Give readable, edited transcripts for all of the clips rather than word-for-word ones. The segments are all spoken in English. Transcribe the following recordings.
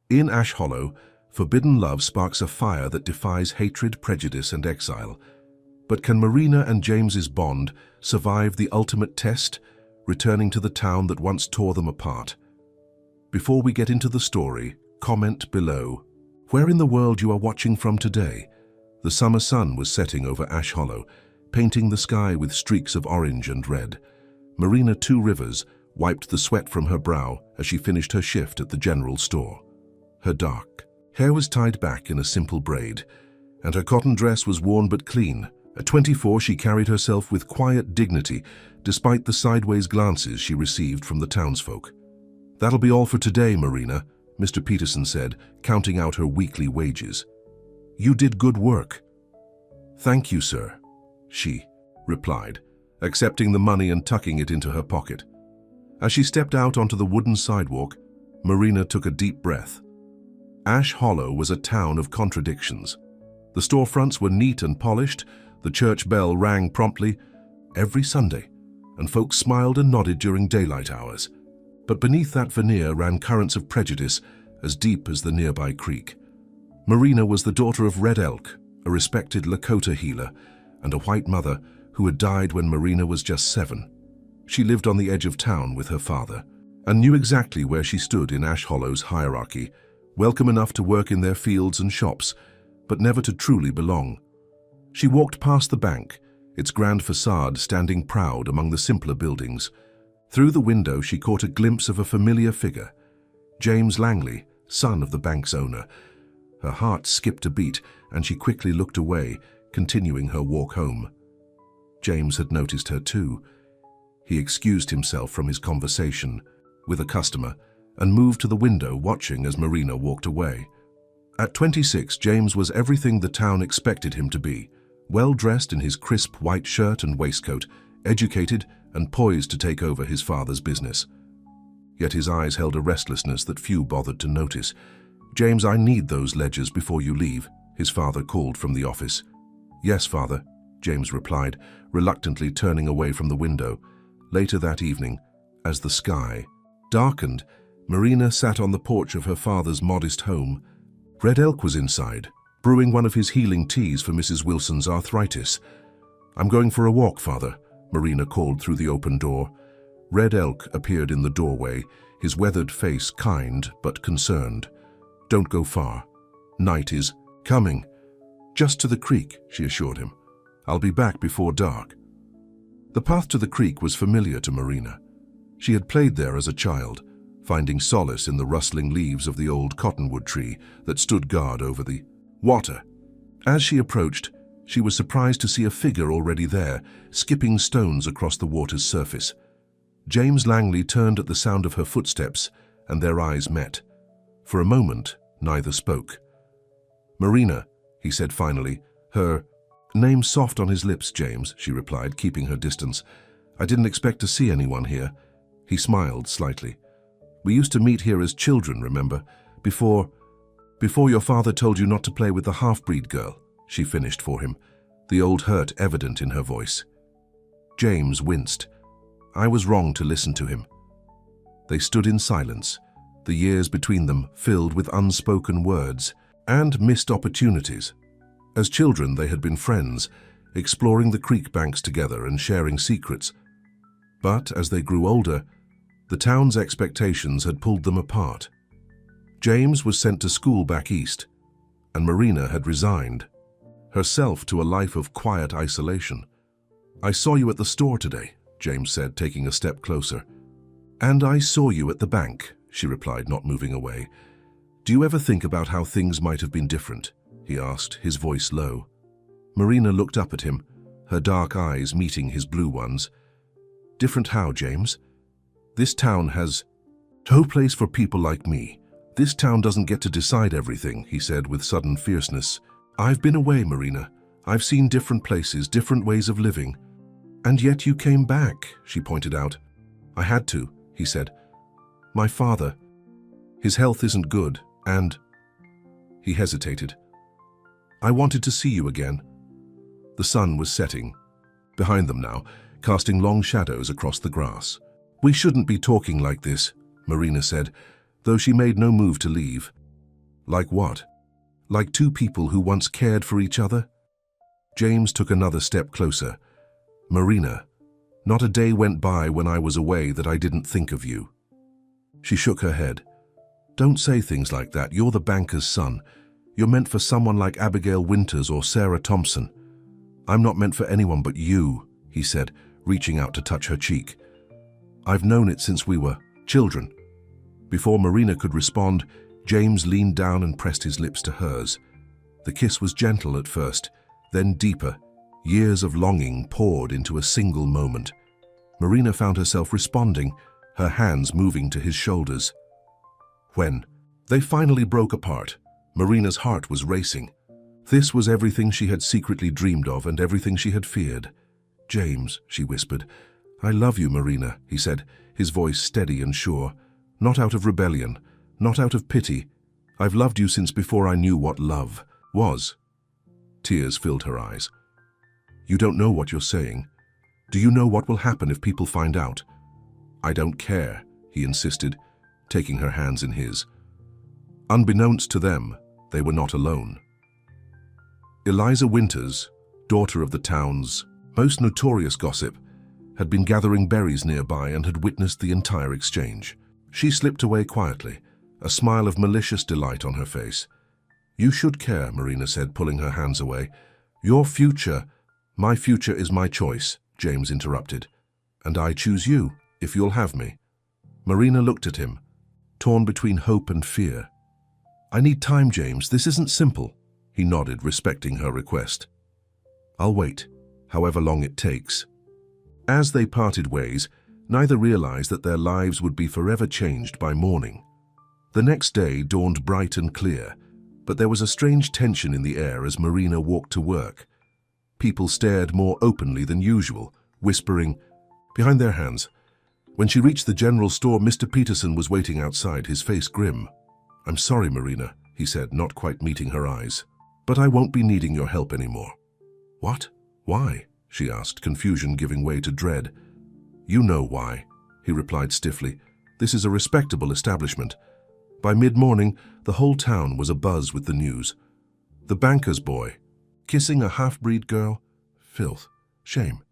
In Ash Hollow, forbidden love sparks a fire that defies hatred, prejudice, and exile. But can Marina and James's bond survive the ultimate test, returning to the town that once tore them apart? Before we get into the story, comment below where in the world you are watching from today. The summer sun was setting over Ash Hollow, painting the sky with streaks of orange and red. Marina Two Rivers wiped the sweat from her brow as she finished her shift at the general store. Her dark hair was tied back in a simple braid, and her cotton dress was worn but clean. At 24, she carried herself with quiet dignity, despite the sideways glances she received from the townsfolk. "That'll be all for today, Marina," Mr. Peterson said, counting out her weekly wages. "You did good work." "Thank you, sir," she replied, accepting the money and tucking it into her pocket. As she stepped out onto the wooden sidewalk, Marina took a deep breath. Ash Hollow was a town of contradictions. The storefronts were neat and polished, the church bell rang promptly every Sunday, and folks smiled and nodded during daylight hours. But beneath that veneer ran currents of prejudice as deep as the nearby creek. Marina was the daughter of Red Elk, a respected Lakota healer, and a white mother who had died when Marina was just 7. She lived on the edge of town with her father and knew exactly where she stood in Ash Hollow's hierarchy, welcome enough to work in their fields and shops, but never to truly belong. She walked past the bank, its grand facade standing proud among the simpler buildings. Through the window she caught a glimpse of a familiar figure, James Langley, son of the bank's owner. Her heart skipped a beat, and she quickly looked away, continuing her walk home. James had noticed her too. He excused himself from his conversation with a customer and moved to the window, watching as Marina walked away. At 26, James was everything the town expected him to be, well-dressed in his crisp white shirt and waistcoat, educated and poised to take over his father's business. Yet his eyes held a restlessness that few bothered to notice. "James, I need those ledgers before you leave," his father called from the office. "Yes, father," James replied, reluctantly turning away from the window. Later that evening, as the sky darkened, Marina sat on the porch of her father's modest home. Red Elk was inside, brewing one of his healing teas for Mrs. Wilson's arthritis. "I'm going for a walk, father," Marina called through the open door. Red Elk appeared in the doorway, his weathered face kind but concerned. "Don't go far. Night is coming." "Just to the creek," she assured him. "I'll be back before dark." The path to the creek was familiar to Marina. She had played there as a child, finding solace in the rustling leaves of the old cottonwood tree that stood guard over the water. As she approached, she was surprised to see a figure already there, skipping stones across the water's surface. James Langley turned at the sound of her footsteps, and their eyes met. For a moment, neither spoke. "Marina," he said finally, her name soft on his lips. "James," she replied, keeping her distance. "I didn't expect to see anyone here." He smiled slightly. "We used to meet here as children, remember? Before your father told you not to play with the half-breed girl," she finished for him, the old hurt evident in her voice. James winced. "I was wrong to listen to him." They stood in silence, the years between them filled with unspoken words and missed opportunities. As children, they had been friends, exploring the creek banks together and sharing secrets. But as they grew older, the town's expectations had pulled them apart. James was sent to school back east, and Marina had resigned herself to a life of quiet isolation. "I saw you at the store today," James said, taking a step closer. "And I saw you at the bank," she replied, not moving away. "Do you ever think about how things might have been different?" he asked, his voice low. Marina looked up at him, her dark eyes meeting his blue ones. "Different how, James? This town has no place for people like me. This town doesn't get to decide everything," he said with sudden fierceness. "I've been away, Marina. I've seen different places, different ways of living. And yet you came back," she pointed out. "I had to," he said. "My father, his health isn't good, and—" He hesitated. "I wanted to see you again." The sun was setting behind them now, casting long shadows across the grass. "We shouldn't be talking like this," Marina said, though she made no move to leave. Like what? Like two people who once cared for each other? James took another step closer. Marina, not a day went by when I was away that I didn't think of you. She shook her head. Don't say things like that. You're the banker's son. You're meant for someone like Abigail Winters or Sarah Thompson. I'm not meant for anyone but you, he said, reaching out to touch her cheek. I've known it since we were children. Before Marina could respond, James leaned down and pressed his lips to hers. The kiss was gentle at first, then deeper. Years of longing poured into a single moment. Marina found herself responding, her hands moving to his shoulders. When they finally broke apart, Marina's heart was racing. This was everything she had secretly dreamed of and everything she had feared. James, she whispered. I love you, Marina, he said, his voice steady and sure. Not out of rebellion, not out of pity. I've loved you since before I knew what love was. Tears filled her eyes. You don't know what you're saying. Do you know what will happen if people find out? I don't care, he insisted, taking her hands in his. Unbeknownst to them, they were not alone. Eliza Winters, daughter of the town's most notorious gossip, had been gathering berries nearby and had witnessed the entire exchange. She slipped away quietly, a smile of malicious delight on her face. You should care, Marina said, pulling her hands away. Your future, my future is my choice, James interrupted. And I choose you, if you'll have me. Marina looked at him, torn between hope and fear. I need time, James. This isn't simple. He nodded, respecting her request. I'll wait, however long it takes. As they parted ways, neither realized that their lives would be forever changed by morning. The next day dawned bright and clear, but there was a strange tension in the air as Marina walked to work. People stared more openly than usual, whispering behind their hands. When she reached the general store, Mr. Peterson was waiting outside, his face grim. I'm sorry, Marina, he said, not quite meeting her eyes. But I won't be needing your help anymore. What? Why? She asked, confusion giving way to dread. You know why, he replied stiffly. This is a respectable establishment. By mid-morning, the whole town was abuzz with the news. The banker's boy, kissing a half-breed girl? Filth. Shame.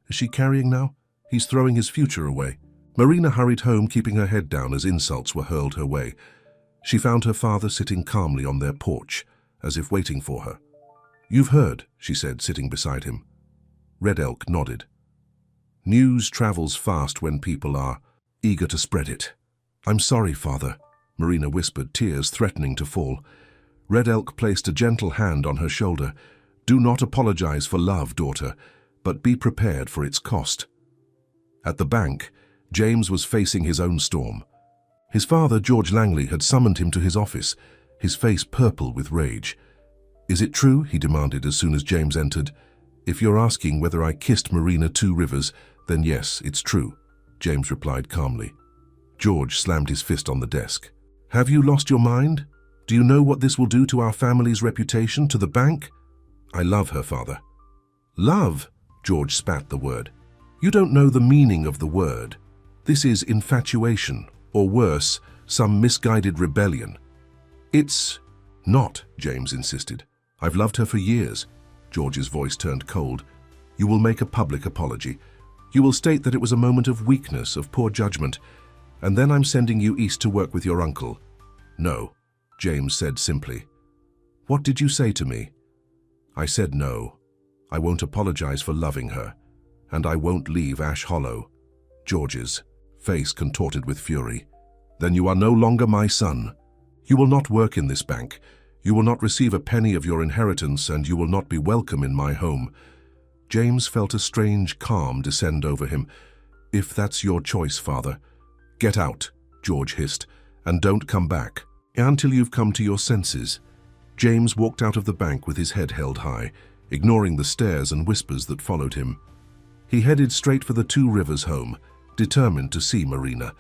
Is she carrying now? He's throwing his future away. Marina hurried home, keeping her head down as insults were hurled her way. She found her father sitting calmly on their porch, as if waiting for her. You've heard, she said, sitting beside him. Red Elk nodded. News travels fast when people are eager to spread it. I'm sorry, father, Marina whispered, tears threatening to fall. Red Elk placed a gentle hand on her shoulder. Do not apologize for love, daughter, but be prepared for its cost. At the bank, James was facing his own storm. His father, George Langley, had summoned him to his office, his face purple with rage. Is it true? He demanded as soon as James entered. If you're asking whether I kissed Marina Two Rivers, then yes, it's true, James replied calmly. George slammed his fist on the desk. Have you lost your mind? Do you know what this will do to our family's reputation, to the bank? I love her, father. Love? George spat the word. You don't know the meaning of the word. This is infatuation, or worse, some misguided rebellion. It's not, James insisted. I've loved her for years. George's voice turned cold. You will make a public apology. You will state that it was a moment of weakness, of poor judgment, and then I'm sending you east to work with your uncle. No, James said simply. What did you say to me? I said no. I won't apologize for loving her, and I won't leave Ash Hollow. George's face contorted with fury. Then you are no longer my son. You will not work in this bank. You will not receive a penny of your inheritance, and you will not be welcome in my home. James felt a strange calm descend over him. If that's your choice, father. Get out, George hissed, and don't come back until you've come to your senses. James walked out of the bank with his head held high, ignoring the stares and whispers that followed him. He headed straight for the Two Rivers home, determined to see Marina.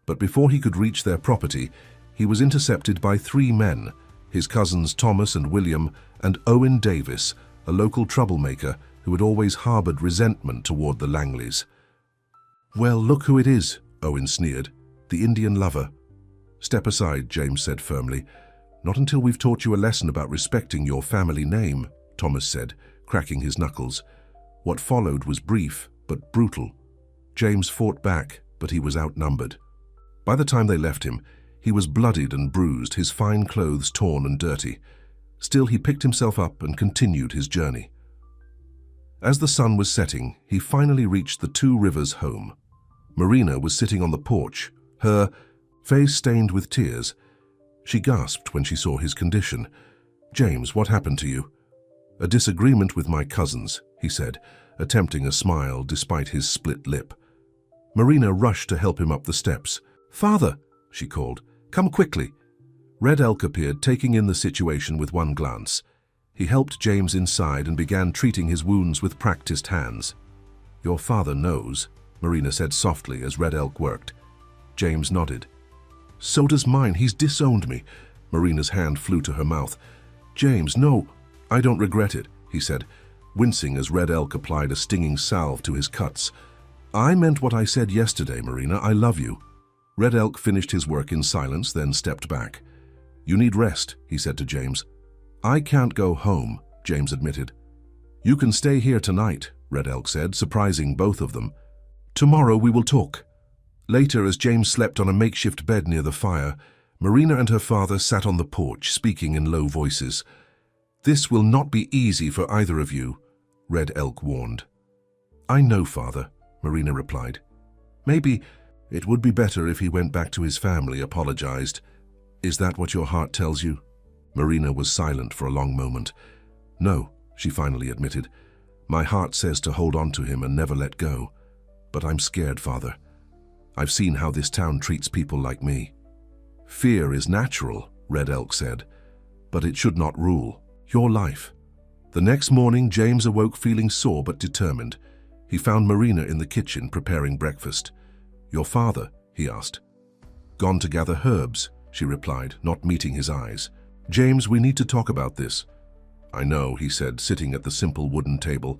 But before he could reach their property, he was intercepted by three men, his cousins Thomas and William, and Owen Davis, a local troublemaker who had always harbored resentment toward the Langleys. Well, look who it is, Owen sneered. The Indian lover. Step aside, James said firmly. Not until we've taught you a lesson about respecting your family name, Thomas said, cracking his knuckles. What followed was brief, but brutal. James fought back, but he was outnumbered. By the time they left him, he was bloodied and bruised, his fine clothes torn and dirty. Still, he picked himself up and continued his journey. As the sun was setting, he finally reached the Two Rivers home. Marina was sitting on the porch, her face stained with tears. She gasped when she saw his condition. "James, what happened to you?" "A disagreement with my cousins," he said, attempting a smile despite his split lip. Marina rushed to help him up the steps. "Father," she called, "come quickly." Red Elk appeared, taking in the situation with one glance. He helped James inside and began treating his wounds with practiced hands. "Your father knows," Marina said softly as Red Elk worked. James nodded. "So does mine. He's disowned me." Marina's hand flew to her mouth. "James, no, I don't regret it," he said, wincing as Red Elk applied a stinging salve to his cuts. "I meant what I said yesterday, Marina. I love you." Red Elk finished his work in silence, then stepped back. "You need rest," he said to James. "I can't go home," James admitted. "You can stay here tonight," Red Elk said, surprising both of them. "Tomorrow we will talk." Later, as James slept on a makeshift bed near the fire, Marina and her father sat on the porch, speaking in low voices. "This will not be easy for either of you," Red Elk warned. "I know, Father," Marina replied. "Maybe it would be better if he went back to his family," apologized. "Is that what your heart tells you?" Marina was silent for a long moment. "No," she finally admitted. "My heart says to hold on to him and never let go. But I'm scared, Father. I've seen how this town treats people like me." "Fear is natural," Red Elk said, "but it should not rule your life." The next morning, James awoke feeling sore but determined. He found Marina in the kitchen preparing breakfast. "Your father?" he asked. "Gone to gather herbs," she replied, not meeting his eyes. "James, we need to talk about this." "I know," he said, sitting at the simple wooden table.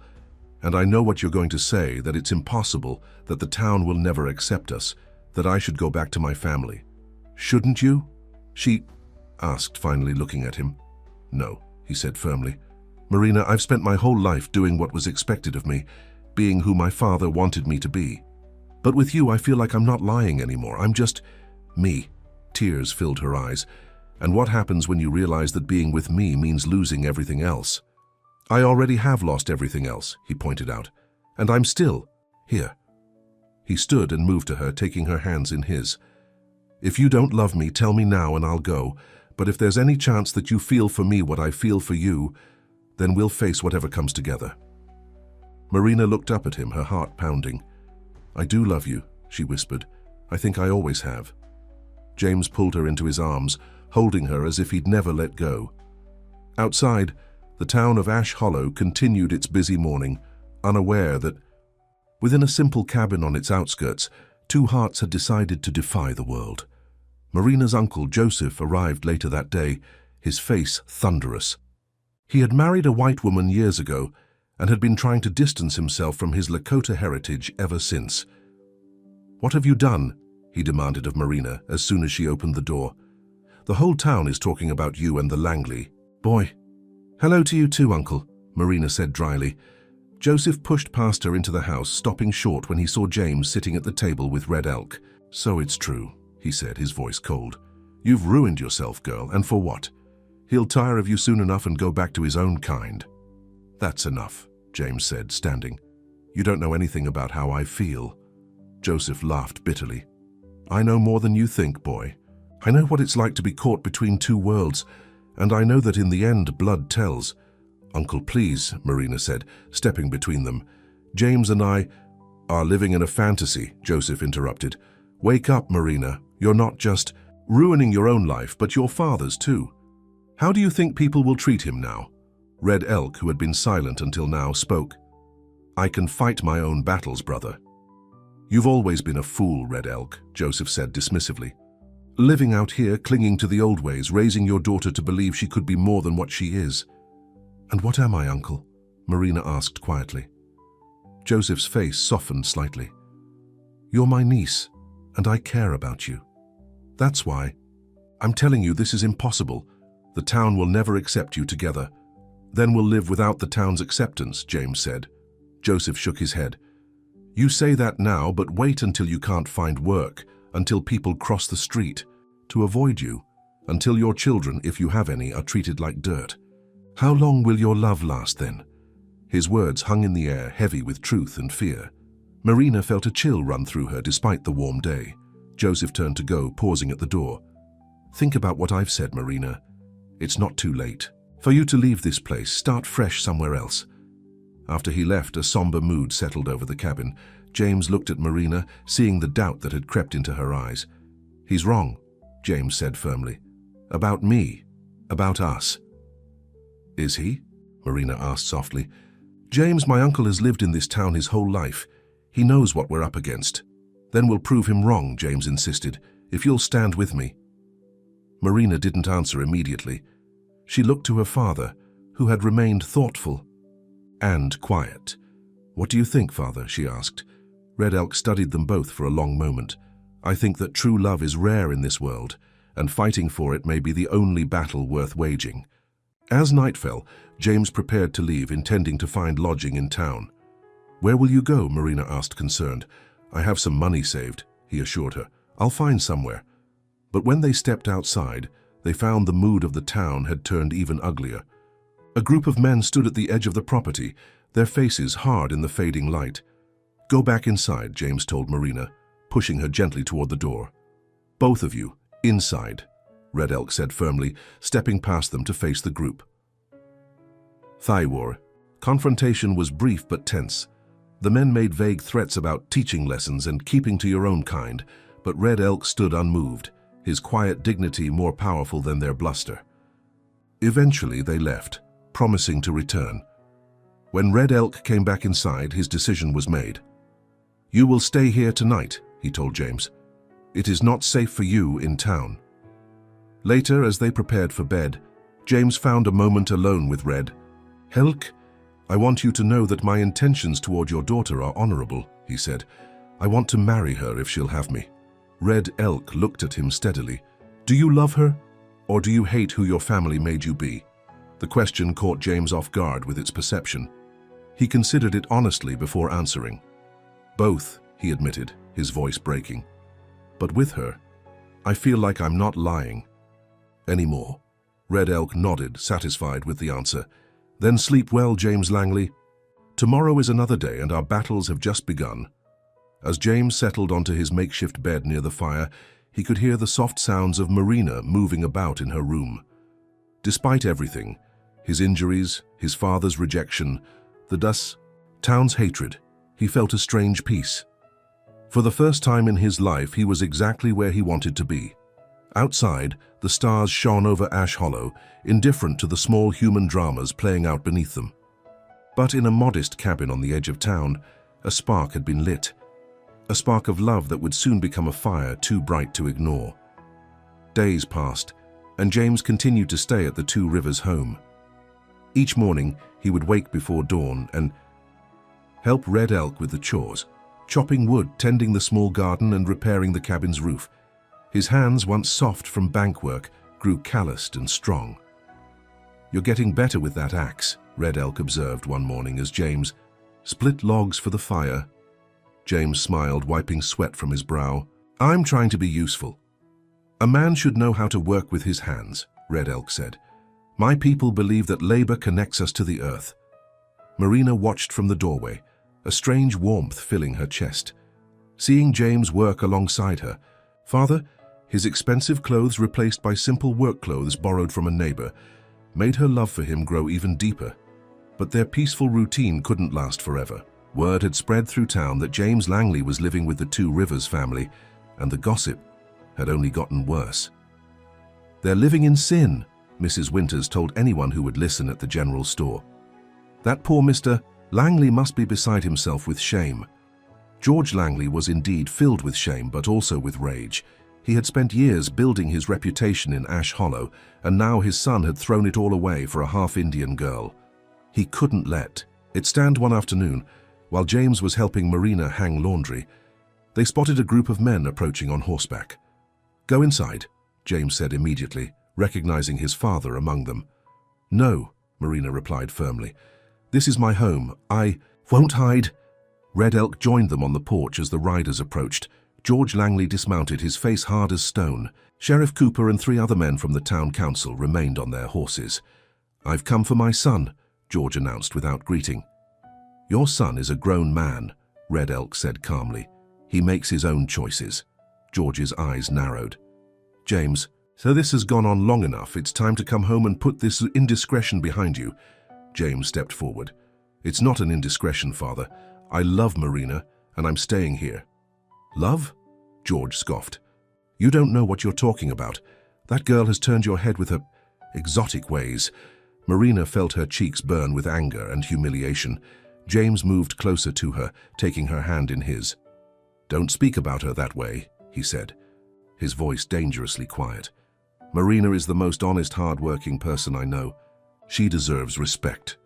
"And I know what you're going to say, that it's impossible, that the town will never accept us, that I should go back to my family. Shouldn't you?" she asked, finally looking at him. "No," he said firmly. "Marina, I've spent my whole life doing what was expected of me, being who my father wanted me to be. But with you, I feel like I'm not lying anymore. I'm just me." Tears filled her eyes. "And what happens when you realize that being with me means losing everything else?" "I already have lost everything else," he pointed out. "And I'm still here." He stood and moved to her, taking her hands in his. "If you don't love me, tell me now and I'll go. But if there's any chance that you feel for me what I feel for you, then we'll face whatever comes together." Marina looked up at him, her heart pounding. "I do love you," she whispered. "I think I always have." James pulled her into his arms, holding her as if he'd never let go. Outside, the town of Ash Hollow continued its busy morning, unaware that, within a simple cabin on its outskirts, two hearts had decided to defy the world. Marina's uncle, Joseph, arrived later that day, his face thunderous. He had married a white woman years ago and had been trying to distance himself from his Lakota heritage ever since. "What have you done?" he demanded of Marina as soon as she opened the door. "The whole town is talking about you and the Langley boy." "Hello to you too, Uncle," Marina said dryly. Joseph pushed past her into the house, stopping short when he saw James sitting at the table with Red Elk. "So it's true," he said, his voice cold. "You've ruined yourself, girl, and for what? He'll tire of you soon enough and go back to his own kind." "That's enough," James said, standing. "You don't know anything about how I feel." Joseph laughed bitterly. "I know more than you think, boy. I know what it's like to be caught between two worlds, and I know that in the end blood tells." "Uncle, please," Marina said, stepping between them. "James and I are living in a fantasy," Joseph interrupted. "Wake up, Marina. You're not just ruining your own life, but your father's too. How do you think people will treat him now?" Red Elk, who had been silent until now, spoke. "I can fight my own battles, brother." "You've always been a fool, Red Elk," Joseph said dismissively. "Living out here, clinging to the old ways, raising your daughter to believe she could be more than what she is." "And what am I, Uncle?" Marina asked quietly. Joseph's face softened slightly. "You're my niece, and I care about you. That's why I'm telling you this is impossible. The town will never accept you together. Then we'll live without the town's acceptance, James said. Joseph shook his head. You say that now, but wait until you can't find work, until people cross the street to avoid you, until your children, if you have any, are treated like dirt. How long will your love last then? His words hung in the air, heavy with truth and fear. Marina felt a chill run through her despite the warm day. Joseph turned to go, pausing at the door. Think about what I've said, Marina. It's not too late. For you to leave this place, start fresh somewhere else. After he left, a somber mood settled over the cabin. James looked at Marina, seeing the doubt that had crept into her eyes. He's wrong, James said firmly. About me. About us. Is he? Marina asked softly. James, my uncle has lived in this town his whole life. He knows what we're up against. Then we'll prove him wrong, James insisted, if you'll stand with me. Marina didn't answer immediately. She looked to her father, who had remained thoughtful and quiet. What do you think, father? She asked. Red Elk studied them both for a long moment. I think that true love is rare in this world, and fighting for it may be the only battle worth waging. As night fell, James prepared to leave, intending to find lodging in town. Where will you go? Marina asked, concerned. I have some money saved, he assured her. I'll find somewhere. But when they stepped outside, they found the mood of the town had turned even uglier. A group of men stood at the edge of the property, their faces hard in the fading light. Go back inside, James told Marina, pushing her gently toward the door. Both of you, inside, Red Elk said firmly, stepping past them to face the group. Thigh war. Confrontation was brief but tense. The men made vague threats about teaching lessons and keeping to your own kind, but Red Elk stood unmoved, his quiet dignity more powerful than their bluster. Eventually they left, promising to return. When Red Elk came back inside, his decision was made. You will stay here tonight, he told James. It is not safe for you in town. Later, as they prepared for bed, James found a moment alone with Red. Elk, I want you to know that my intentions toward your daughter are honorable, he said. I want to marry her if she'll have me. Red Elk looked at him steadily. Do you love her, or do you hate who your family made you be? The question caught James off guard with its perception. He considered it honestly before answering. Both, he admitted, his voice breaking. But with her, I feel like I'm not lying anymore. Red Elk nodded, satisfied with the answer. Then sleep well, James Langley. Tomorrow is another day and our battles have just begun. As James settled onto his makeshift bed near the fire, he could hear the soft sounds of Marina moving about in her room. Despite everything, his injuries, his father's rejection, the town's hatred, he felt a strange peace. For the first time in his life, he was exactly where he wanted to be. Outside, the stars shone over Ash Hollow, indifferent to the small human dramas playing out beneath them. But in a modest cabin on the edge of town, a spark had been lit. A spark of love that would soon become a fire too bright to ignore. Days passed, and James continued to stay at the Two Rivers home. Each morning, he would wake before dawn and help Red Elk with the chores, chopping wood, tending the small garden, and repairing the cabin's roof. His hands, once soft from bank work, grew calloused and strong. You're getting better with that axe, Red Elk observed one morning as James split logs for the fire. James smiled, wiping sweat from his brow. I'm trying to be useful. A man should know how to work with his hands, Red Elk said. My people believe that labor connects us to the earth. Marina watched from the doorway, a strange warmth filling her chest. Seeing James work alongside her, Father, his expensive clothes replaced by simple work clothes borrowed from a neighbor, made her love for him grow even deeper. But their peaceful routine couldn't last forever. Word had spread through town that James Langley was living with the Two Rivers family, and the gossip had only gotten worse. They're living in sin, Mrs. Winters told anyone who would listen at the general store. That poor Mr. Langley must be beside himself with shame. George Langley was indeed filled with shame, but also with rage. He had spent years building his reputation in Ash Hollow, and now his son had thrown it all away for a half-Indian girl. He couldn't let it stand. One afternoon, while James was helping Marina hang laundry, they spotted a group of men approaching on horseback. Go inside, James said immediately, recognizing his father among them. "No," Marina replied firmly. "This is my home. I won't hide." Red Elk joined them on the porch as the riders approached. George Langley dismounted, his face hard as stone. Sheriff Cooper and 3 other men from the town council remained on their horses. "I've come for my son," George announced without greeting. "Your son is a grown man," Red Elk said calmly. "He makes his own choices." George's eyes narrowed. "James, so this has gone on long enough. It's time to come home and put this indiscretion behind you." James stepped forward. "It's not an indiscretion, Father. I love Marina, and I'm staying here." "Love?" George scoffed. "You don't know what you're talking about. That girl has turned your head with her exotic ways." Marina felt her cheeks burn with anger and humiliation. James moved closer to her, taking her hand in his. "Don't speak about her that way," he said, his voice dangerously quiet. "Marina is the most honest, hard-working person I know. She deserves respect."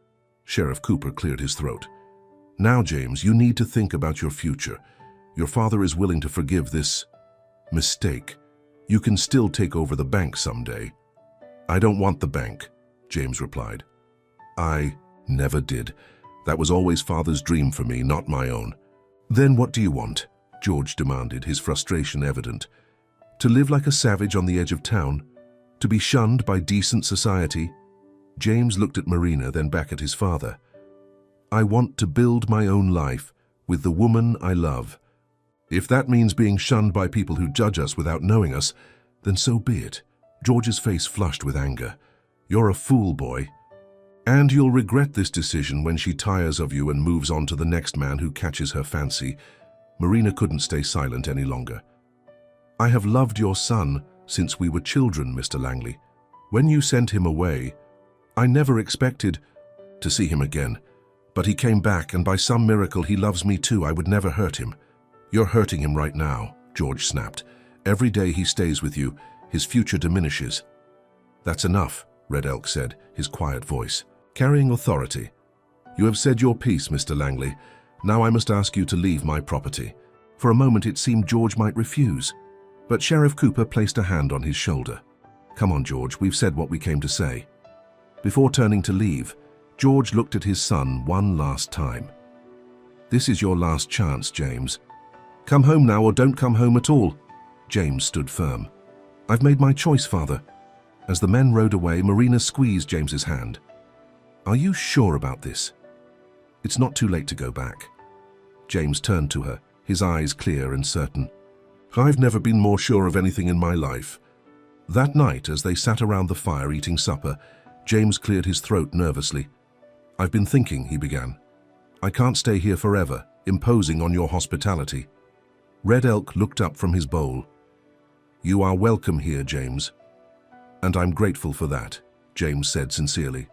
Sheriff Cooper cleared his throat. "Now, James, you need to think about your future. Your father is willing to forgive this mistake. You can still take over the bank someday." "I don't want the bank," James replied. "I never did. That was always Father's dream for me, not my own." "Then what do you want?" George demanded, his frustration evident. "To live like a savage on the edge of town? To be shunned by decent society?" James looked at Marina, then back at his father. "I want to build my own life with the woman I love. If that means being shunned by people who judge us without knowing us, then so be it." George's face flushed with anger. "You're a fool, boy. And you'll regret this decision when she tires of you and moves on to the next man who catches her fancy." Marina couldn't stay silent any longer. "I have loved your son since we were children, Mr. Langley. When you sent him away, I never expected to see him again. But he came back, and by some miracle he loves me too. I would never hurt him." "You're hurting him right now," George snapped. "Every day he stays with you, his future diminishes." "That's enough," Red Elk said, his quiet voice carrying authority. "You have said your piece, Mr. Langley. Now I must ask you to leave my property." For a moment it seemed George might refuse, but Sheriff Cooper placed a hand on his shoulder. "Come on, George, we've said what we came to say." Before turning to leave, George looked at his son one last time. "This is your last chance, James. Come home now or don't come home at all." James stood firm. "I've made my choice, Father." As the men rode away, Marina squeezed James's hand. "Are you sure about this? It's not too late to go back." James turned to her, his eyes clear and certain. "I've never been more sure of anything in my life." That night, as they sat around the fire eating supper, James cleared his throat nervously. "I've been thinking," he began. "I can't stay here forever, imposing on your hospitality." Red Elk looked up from his bowl. "You are welcome here, James. And I'm grateful for that," James said sincerely.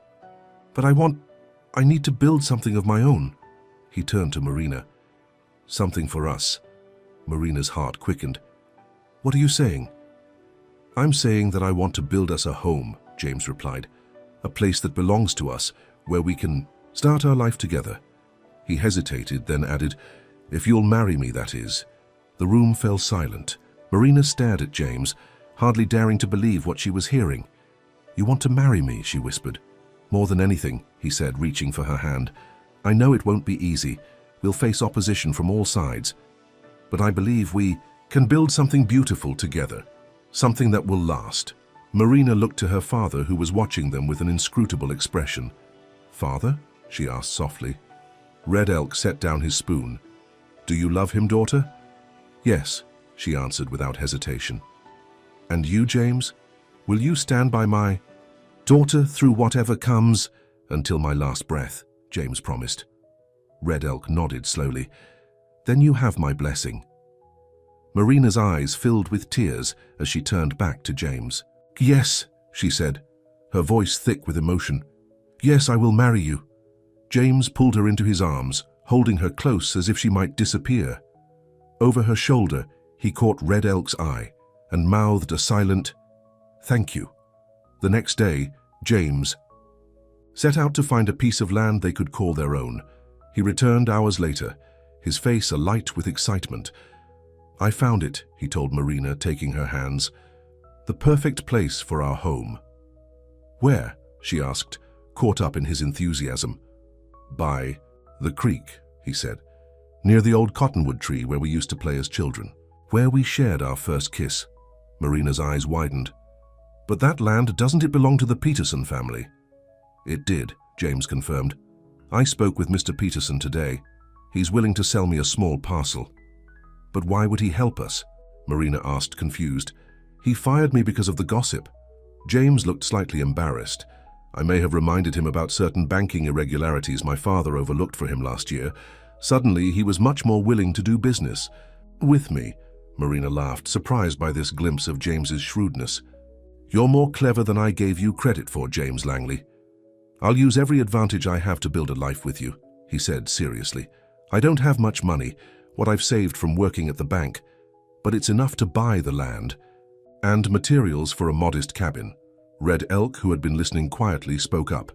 "But I need to build something of my own." He turned to Marina. "Something for us." Marina's heart quickened. "What are you saying?" "I'm saying that I want to build us a home," James replied. "A place that belongs to us, where we can start our life together." He hesitated, then added, "If you'll marry me, that is." The room fell silent. Marina stared at James, hardly daring to believe what she was hearing. "You want to marry me?" she whispered. "More than anything," he said, reaching for her hand. "I know it won't be easy. We'll face opposition from all sides. But I believe we can build something beautiful together, something that will last." Marina looked to her father, who was watching them with an inscrutable expression. "Father?" she asked softly. Red Elk set down his spoon. "Do you love him, daughter?" "Yes," she answered without hesitation. "And you, James? Will you stand by my daughter through whatever comes?" "Until my last breath," James promised. Red Elk nodded slowly. "Then you have my blessing." Marina's eyes filled with tears as she turned back to James. "Yes," she said, her voice thick with emotion. "Yes, I will marry you." James pulled her into his arms, holding her close as if she might disappear. Over her shoulder, he caught Red Elk's eye and mouthed a silent, "Thank you." The next day, James set out to find a piece of land they could call their own. He returned hours later, his face alight with excitement. "I found it," he told Marina, taking her hands. The perfect place for our home. Where? She asked, caught up in his enthusiasm. By the creek, he said, near the old cottonwood tree where we used to play as children, where we shared our first kiss. Marina's eyes widened. But that land, doesn't it belong to the Peterson family? It did, James confirmed. I spoke with Mr. Peterson today. He's willing to sell me a small parcel. But why would he help us? Marina asked, confused. He fired me because of the gossip. James looked slightly embarrassed. I may have reminded him about certain banking irregularities my father overlooked for him last year. Suddenly, he was much more willing to do business. With me, Marina laughed, surprised by this glimpse of James's shrewdness. You're more clever than I gave you credit for, James Langley. I'll use every advantage I have to build a life with you, he said seriously. I don't have much money, what I've saved from working at the bank, but it's enough to buy the land and materials for a modest cabin. Red Elk, who had been listening quietly, spoke up.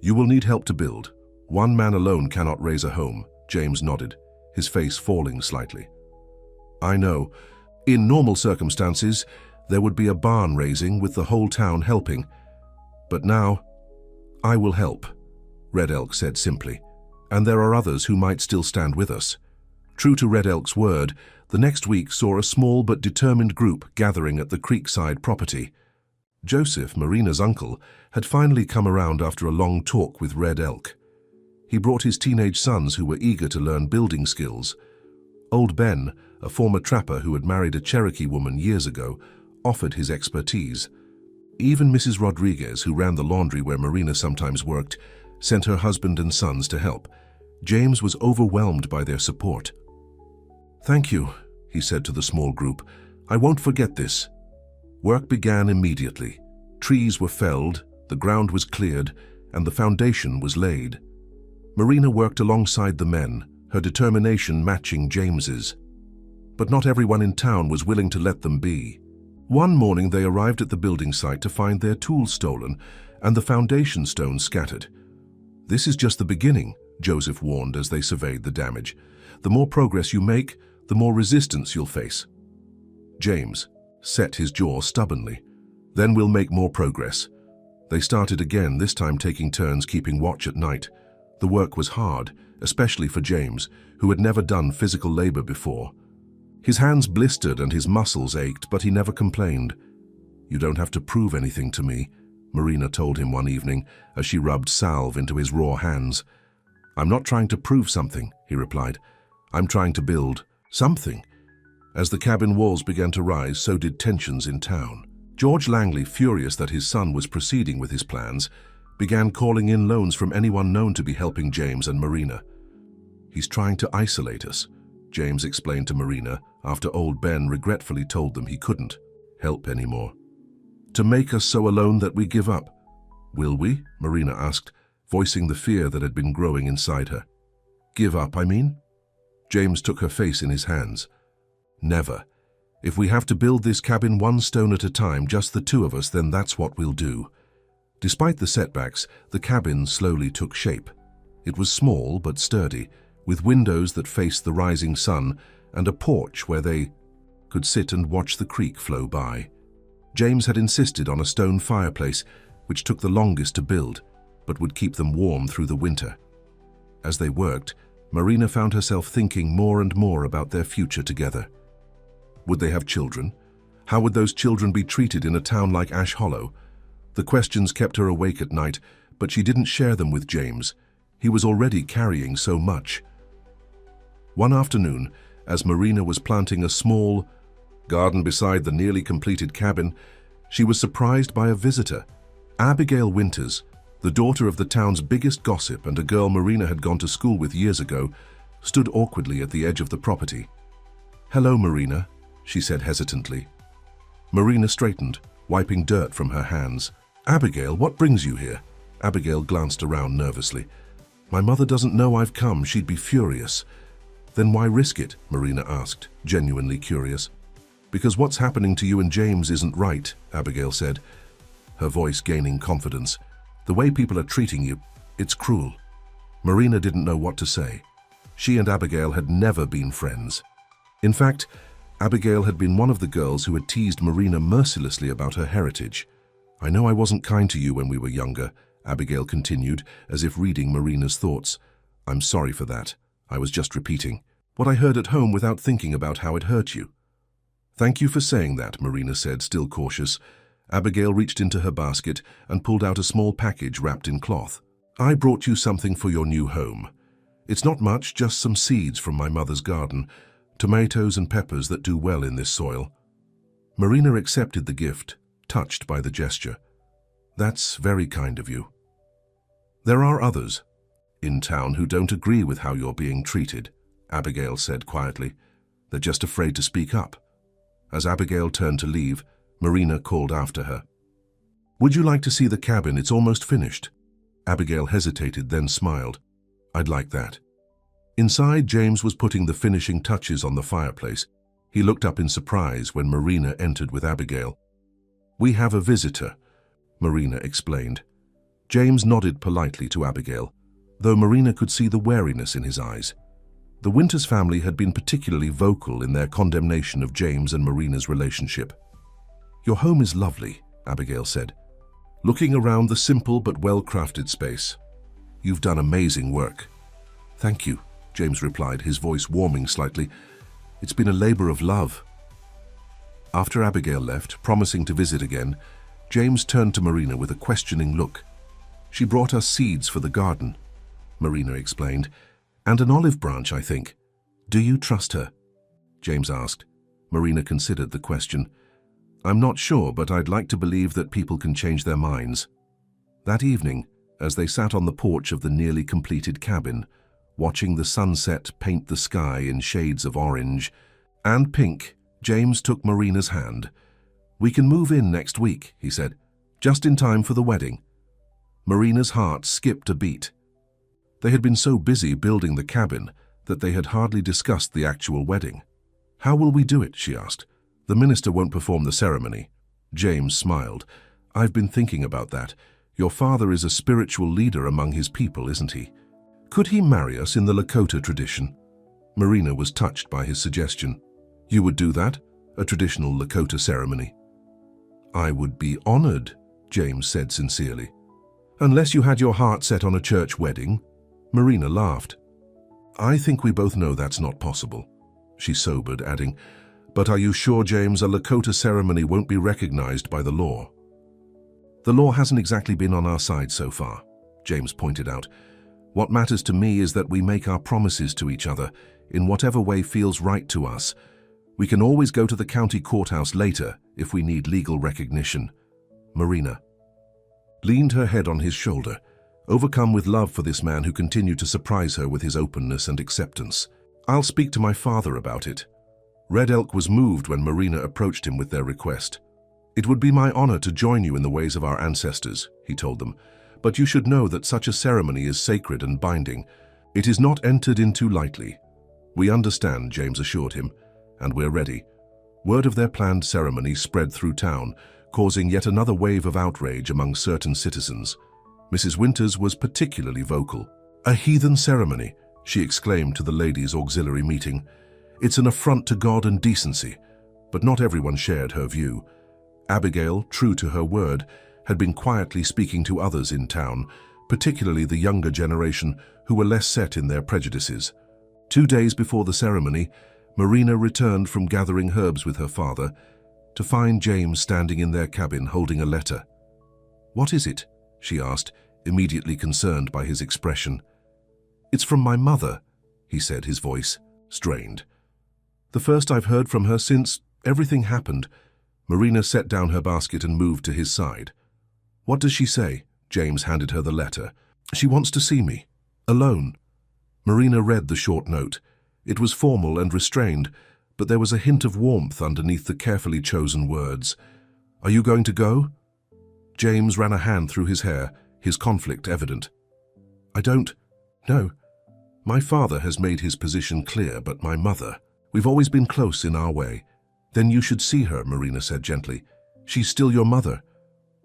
You will need help to build. One man alone cannot raise a home. James nodded, his face falling slightly. I know. In normal circumstances, there would be a barn raising with the whole town helping. But now, I will help, Red Elk said simply, and there are others who might still stand with us. True to Red Elk's word, the next week saw a small but determined group gathering at the Creekside property. Joseph, Marina's uncle, had finally come around after a long talk with Red Elk. He brought his teenage sons who were eager to learn building skills. Old Ben, a former trapper who had married a Cherokee woman years ago, offered his expertise. Even Mrs. Rodriguez, who ran the laundry where Marina sometimes worked, sent her husband and sons to help. James was overwhelmed by their support. Thank you, he said to the small group. I won't forget this. Work began immediately. Trees were felled, the ground was cleared, and the foundation was laid. Marina worked alongside the men, her determination matching James's. But not everyone in town was willing to let them be. One morning they arrived at the building site to find their tools stolen and the foundation stones scattered. This is just the beginning, Joseph warned as they surveyed the damage. The more progress you make, the more resistance you'll face. James set his jaw stubbornly. Then we'll make more progress. They started again, this time taking turns keeping watch at night. The work was hard, especially for James, who had never done physical labor before. His hands blistered and his muscles ached, but he never complained. You don't have to prove anything to me, Marina told him one evening as she rubbed salve into his raw hands. I'm not trying to prove something, he replied. I'm trying to build something. As the cabin walls began to rise, so did tensions in town. George Langley, furious that his son was proceeding with his plans, began calling in loans from anyone known to be helping James and Marina. He's trying to isolate us, James explained to Marina after old Ben regretfully told them he couldn't help anymore. To make us so alone that we give up. Will we? Marina asked, voicing the fear that had been growing inside her. Give up, I mean? James took her face in his hands. Never. If we have to build this cabin one stone at a time, just the two of us, then that's what we'll do. Despite the setbacks, the cabin slowly took shape. It was small but sturdy, with windows that faced the rising sun and a porch where they could sit and watch the creek flow by. James had insisted on a stone fireplace, which took the longest to build, but would keep them warm through the winter. As they worked, Marina found herself thinking more and more about their future together. Would they have children? How would those children be treated in a town like Ash Hollow? The questions kept her awake at night, but she didn't share them with James. He was already carrying so much. One afternoon, as Marina was planting a small garden beside the nearly completed cabin, she was surprised by a visitor. Abigail Winters, the daughter of the town's biggest gossip and a girl Marina had gone to school with years ago, stood awkwardly at the edge of the property. "Hello, Marina," she said hesitantly. Marina straightened, wiping dirt from her hands. "Abigail, what brings you here?" Abigail glanced around nervously. "My mother doesn't know I've come. She'd be furious." "Then why risk it?" Marina asked, genuinely curious. "Because what's happening to you and James isn't right," Abigail said, her voice gaining confidence. "The way people are treating you, it's cruel." Marina didn't know what to say. She and Abigail had never been friends. In fact, Abigail had been one of the girls who had teased Marina mercilessly about her heritage. "I know I wasn't kind to you when we were younger," Abigail continued, as if reading Marina's thoughts. "I'm sorry for that. I was just repeating what I heard at home without thinking about how it hurt you." "Thank you for saying that," Marina said, still cautious. Abigail reached into her basket and pulled out a small package wrapped in cloth. "I brought you something for your new home. It's not much, just some seeds from my mother's garden, tomatoes and peppers that do well in this soil." Marina accepted the gift, touched by the gesture. "That's very kind of you." "There are others in town who don't agree with how you're being treated," Abigail said quietly. "They're just afraid to speak up." As Abigail turned to leave, Marina called after her. "Would you like to see the cabin? It's almost finished." Abigail hesitated, then smiled. "I'd like that." Inside, James was putting the finishing touches on the fireplace. He looked up in surprise when Marina entered with Abigail. "We have a visitor," Marina explained. James nodded politely to Abigail, though Marina could see the wariness in his eyes. The Winters family had been particularly vocal in their condemnation of James and Marina's relationship. "Your home is lovely," Abigail said, looking around the simple but well-crafted space. "You've done amazing work." "Thank you," James replied, his voice warming slightly. "It's been a labor of love." After Abigail left, promising to visit again, James turned to Marina with a questioning look. "She brought us seeds for the garden," Marina explained, "and an olive branch, I think. Do you trust her?" James asked. Marina considered the question. "I'm not sure, but I'd like to believe that people can change their minds." That evening, as they sat on the porch of the nearly completed cabin, watching the sunset paint the sky in shades of orange and pink, James took Marina's hand. "We can move in next week," he said, "just in time for the wedding." Marina's heart skipped a beat. They had been so busy building the cabin that they had hardly discussed the actual wedding. "How will we do it?" she asked. "The minister won't perform the ceremony." James smiled. "I've been thinking about that. Your father is a spiritual leader among his people, isn't he? Could he marry us in the Lakota tradition?" Marina was touched by his suggestion. "You would do that? A traditional Lakota ceremony?" "I would be honored," James said sincerely. "Unless you had your heart set on a church wedding?" Marina laughed. "I think we both know that's not possible." She sobered, adding, "But are you sure, James, a Lakota ceremony won't be recognized by the law?" "The law hasn't exactly been on our side so far," James pointed out. "What matters to me is that we make our promises to each other in whatever way feels right to us. We can always go to the county courthouse later if we need legal recognition." Marina leaned her head on his shoulder, overcome with love for this man who continued to surprise her with his openness and acceptance. "I'll speak to my father about it." Red Elk was moved when Marina approached him with their request. "It would be my honor to join you in the ways of our ancestors," he told them, "but you should know that such a ceremony is sacred and binding. It is not entered into lightly." "We understand," James assured him, "and we're ready." Word of their planned ceremony spread through town, causing yet another wave of outrage among certain citizens. Mrs. Winters was particularly vocal. "A heathen ceremony," she exclaimed to the ladies' auxiliary meeting. "It's an affront to God and decency." But not everyone shared her view. Abigail, true to her word, had been quietly speaking to others in town, particularly the younger generation who were less set in their prejudices. 2 days before the ceremony, Marina returned from gathering herbs with her father to find James standing in their cabin holding a letter. "What is it?" she asked, immediately concerned by his expression. "It's from my mother," he said, his voice strained. "The first I've heard from her since everything happened." Marina set down her basket and moved to his side. "What does she say?" James handed her the letter. "She wants to see me. Alone." Marina read the short note. It was formal and restrained, but there was a hint of warmth underneath the carefully chosen words. "Are you going to go?" James ran a hand through his hair, his conflict evident. "I don't. No. My father has made his position clear, but my mother. We've always been close in our way." "Then you should see her," Marina said gently. "She's still your mother."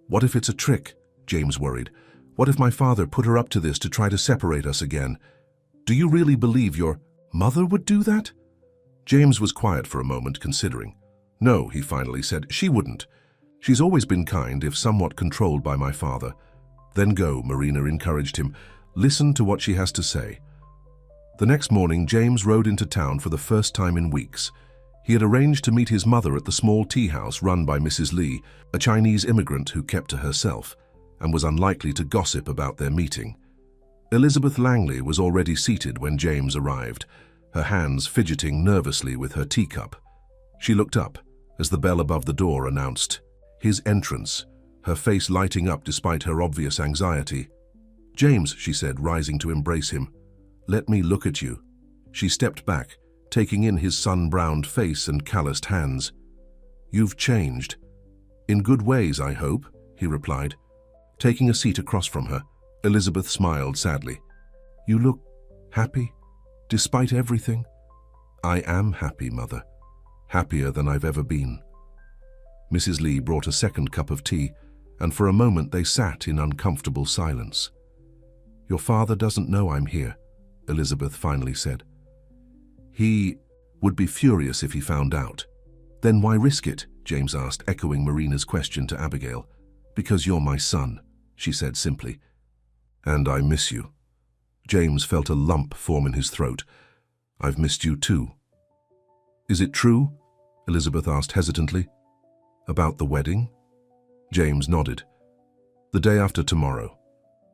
"What if it's a trick?" James worried. "What if my father put her up to this to try to separate us again?" "Do you really believe your mother would do that?" James was quiet for a moment, considering. No, he finally said, she wouldn't. She's always been kind, if somewhat controlled by my father. Then go, Marina encouraged him. Listen to what she has to say. The next morning, James rode into town for the first time in weeks. He had arranged to meet his mother at the small tea house run by Mrs. Lee, a Chinese immigrant who kept to herself, and was unlikely to gossip about their meeting. Elizabeth Langley was already seated when James arrived, her hands fidgeting nervously with her teacup. She looked up as the bell above the door announced his entrance, her face lighting up despite her obvious anxiety. "James," she said, rising to embrace him. "Let me look at you." She stepped back, taking in his sun-browned face and calloused hands. "You've changed." "In good ways, I hope," he replied. Taking a seat across from her, Elizabeth smiled sadly. "You look happy, despite everything." "I am happy, Mother. Happier than I've ever been." Mrs. Lee brought a second cup of tea, and for a moment they sat in uncomfortable silence. "Your father doesn't know I'm here," Elizabeth finally said. "He would be furious if he found out." "Then why risk it?" James asked, echoing Marina's question to Abigail. "Because you're my son," she said simply. "And I miss you." James felt a lump form in his throat. "I've missed you too." "Is it true?" Elizabeth asked hesitantly. "About the wedding?" James nodded. "The day after tomorrow.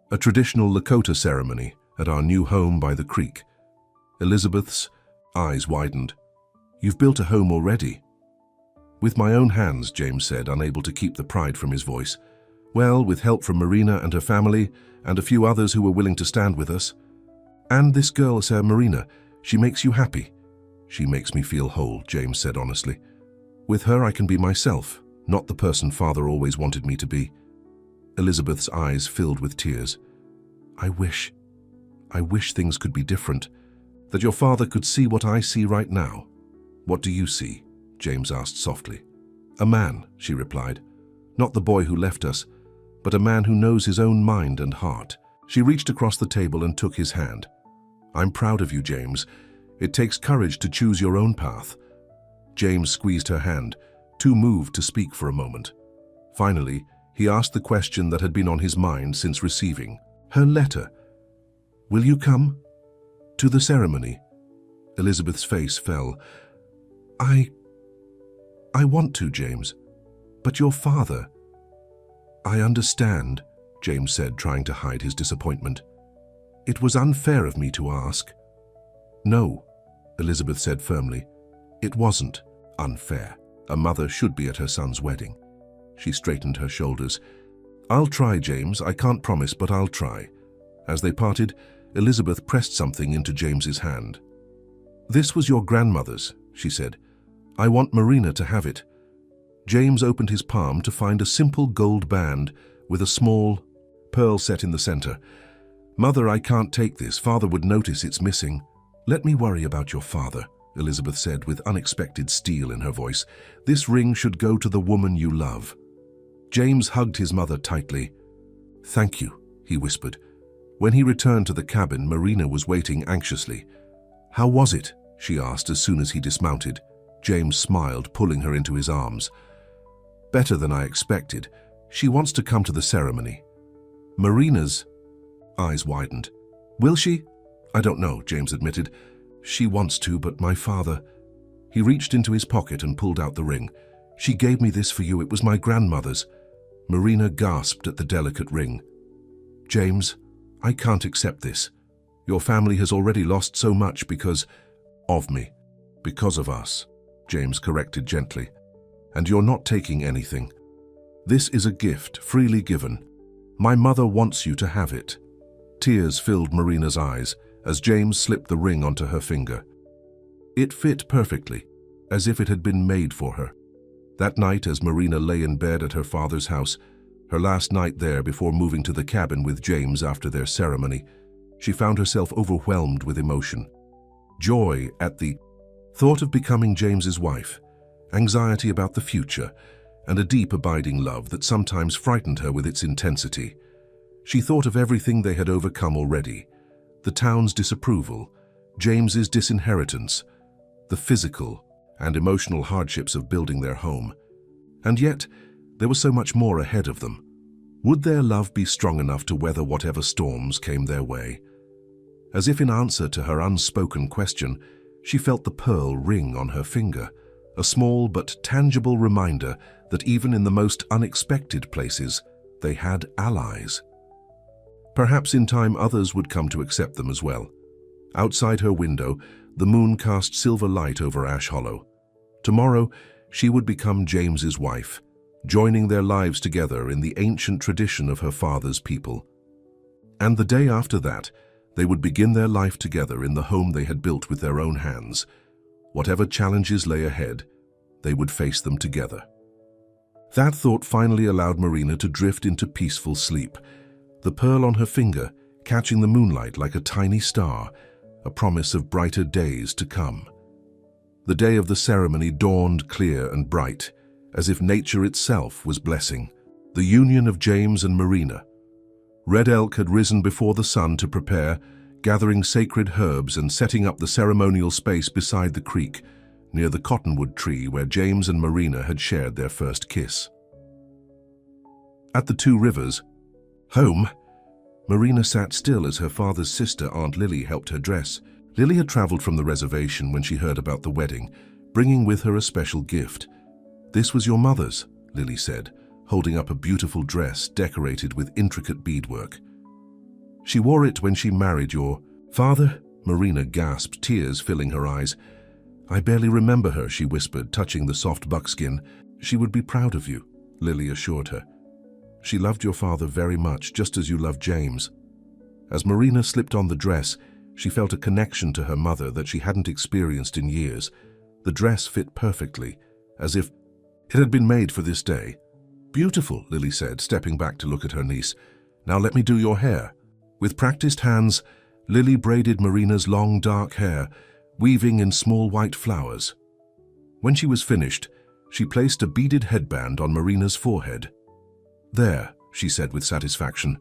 A traditional Lakota ceremony at our new home by the creek." Elizabeth's eyes widened. "You've built a home already?" "With my own hands," James said, unable to keep the pride from his voice. "Well, with help from Marina and her family, and a few others who were willing to stand with us. And this girl, Sir Marina, she makes you happy?" "She makes me feel whole," James said honestly. "With her I can be myself, not the person Father always wanted me to be." Elizabeth's eyes filled with tears. I wish things could be different, that your father could see what I see right now." "What do you see?" James asked softly. "A man," she replied. "Not the boy who left us, but a man who knows his own mind and heart." She reached across the table and took his hand. "I'm proud of you, James. It takes courage to choose your own path." James squeezed her hand, too moved to speak for a moment. Finally, he asked the question that had been on his mind since receiving her letter. "Will you come to the ceremony?" Elizabeth's face fell. I want to, James. But your father..." "I understand," James said, trying to hide his disappointment. "It was unfair of me to ask." "No," Elizabeth said firmly. "It wasn't unfair. A mother should be at her son's wedding." She straightened her shoulders. "I'll try, James. I can't promise, but I'll try." As they parted, Elizabeth pressed something into James's hand. "This was your grandmother's," she said. "I want Marina to have it." James opened his palm to find a simple gold band with a small pearl set in the center. "Mother, I can't take this. Father would notice it's missing." "Let me worry about your father," Elizabeth said with unexpected steel in her voice. "This ring should go to the woman you love." James hugged his mother tightly. "Thank you," he whispered. When he returned to the cabin, Marina was waiting anxiously. "How was it?" she asked as soon as he dismounted. James smiled, pulling her into his arms. "Better than I expected. She wants to come to the ceremony." Marina's eyes widened. "Will she?" "I don't know," James admitted. "She wants to, but my father..." He reached into his pocket and pulled out the ring. "She gave me this for you. It was my grandmother's." Marina gasped at the delicate ring. "James, I can't accept this. Your family has already lost so much because of me." "Because of us," James corrected gently. "And you're not taking anything. This is a gift, freely given. My mother wants you to have it." Tears filled Marina's eyes as James slipped the ring onto her finger. It fit perfectly, as if it had been made for her. That night, as Marina lay in bed at her father's house, her last night there before moving to the cabin with James after their ceremony, she found herself overwhelmed with emotion. Joy at the thought of becoming James's wife, anxiety about the future, and a deep abiding love that sometimes frightened her with its intensity. She thought of everything they had overcome already: the town's disapproval, James's disinheritance, the physical and emotional hardships of building their home. And yet, there was so much more ahead of them. Would their love be strong enough to weather whatever storms came their way? As if in answer to her unspoken question, she felt the pearl ring on her finger, a small but tangible reminder that even in the most unexpected places, they had allies. Perhaps in time others would come to accept them as well. Outside her window, the moon cast silver light over Ash Hollow. Tomorrow, she would become James's wife, joining their lives together in the ancient tradition of her father's people. And the day after that, they would begin their life together in the home they had built with their own hands. Whatever challenges lay ahead, they would face them together. That thought finally allowed Marina to drift into peaceful sleep, the pearl on her finger catching the moonlight like a tiny star, a promise of brighter days to come. The day of the ceremony dawned clear and bright, as if nature itself was blessing the union of James and Marina. Red Elk had risen before the sun to prepare, gathering sacred herbs and setting up the ceremonial space beside the creek, near the cottonwood tree where James and Marina had shared their first kiss. At the Two Rivers home, Marina sat still as her father's sister, Aunt Lily, helped her dress. Lily had traveled from the reservation when she heard about the wedding, bringing with her a special gift. "This was your mother's," Lily said, holding up a beautiful dress decorated with intricate beadwork. "She wore it when she married your father?" Marina gasped, tears filling her eyes. "I barely remember her," she whispered, touching the soft buckskin. "She would be proud of you," Lily assured her. "She loved your father very much, just as you loved James." As Marina slipped on the dress, she felt a connection to her mother that she hadn't experienced in years. The dress fit perfectly, as if it had been made for this day. "Beautiful," Lily said, stepping back to look at her niece. "Now let me do your hair." With practiced hands, Lily braided Marina's long dark hair, weaving in small white flowers. When she was finished, she placed a beaded headband on Marina's forehead. "There," she said with satisfaction,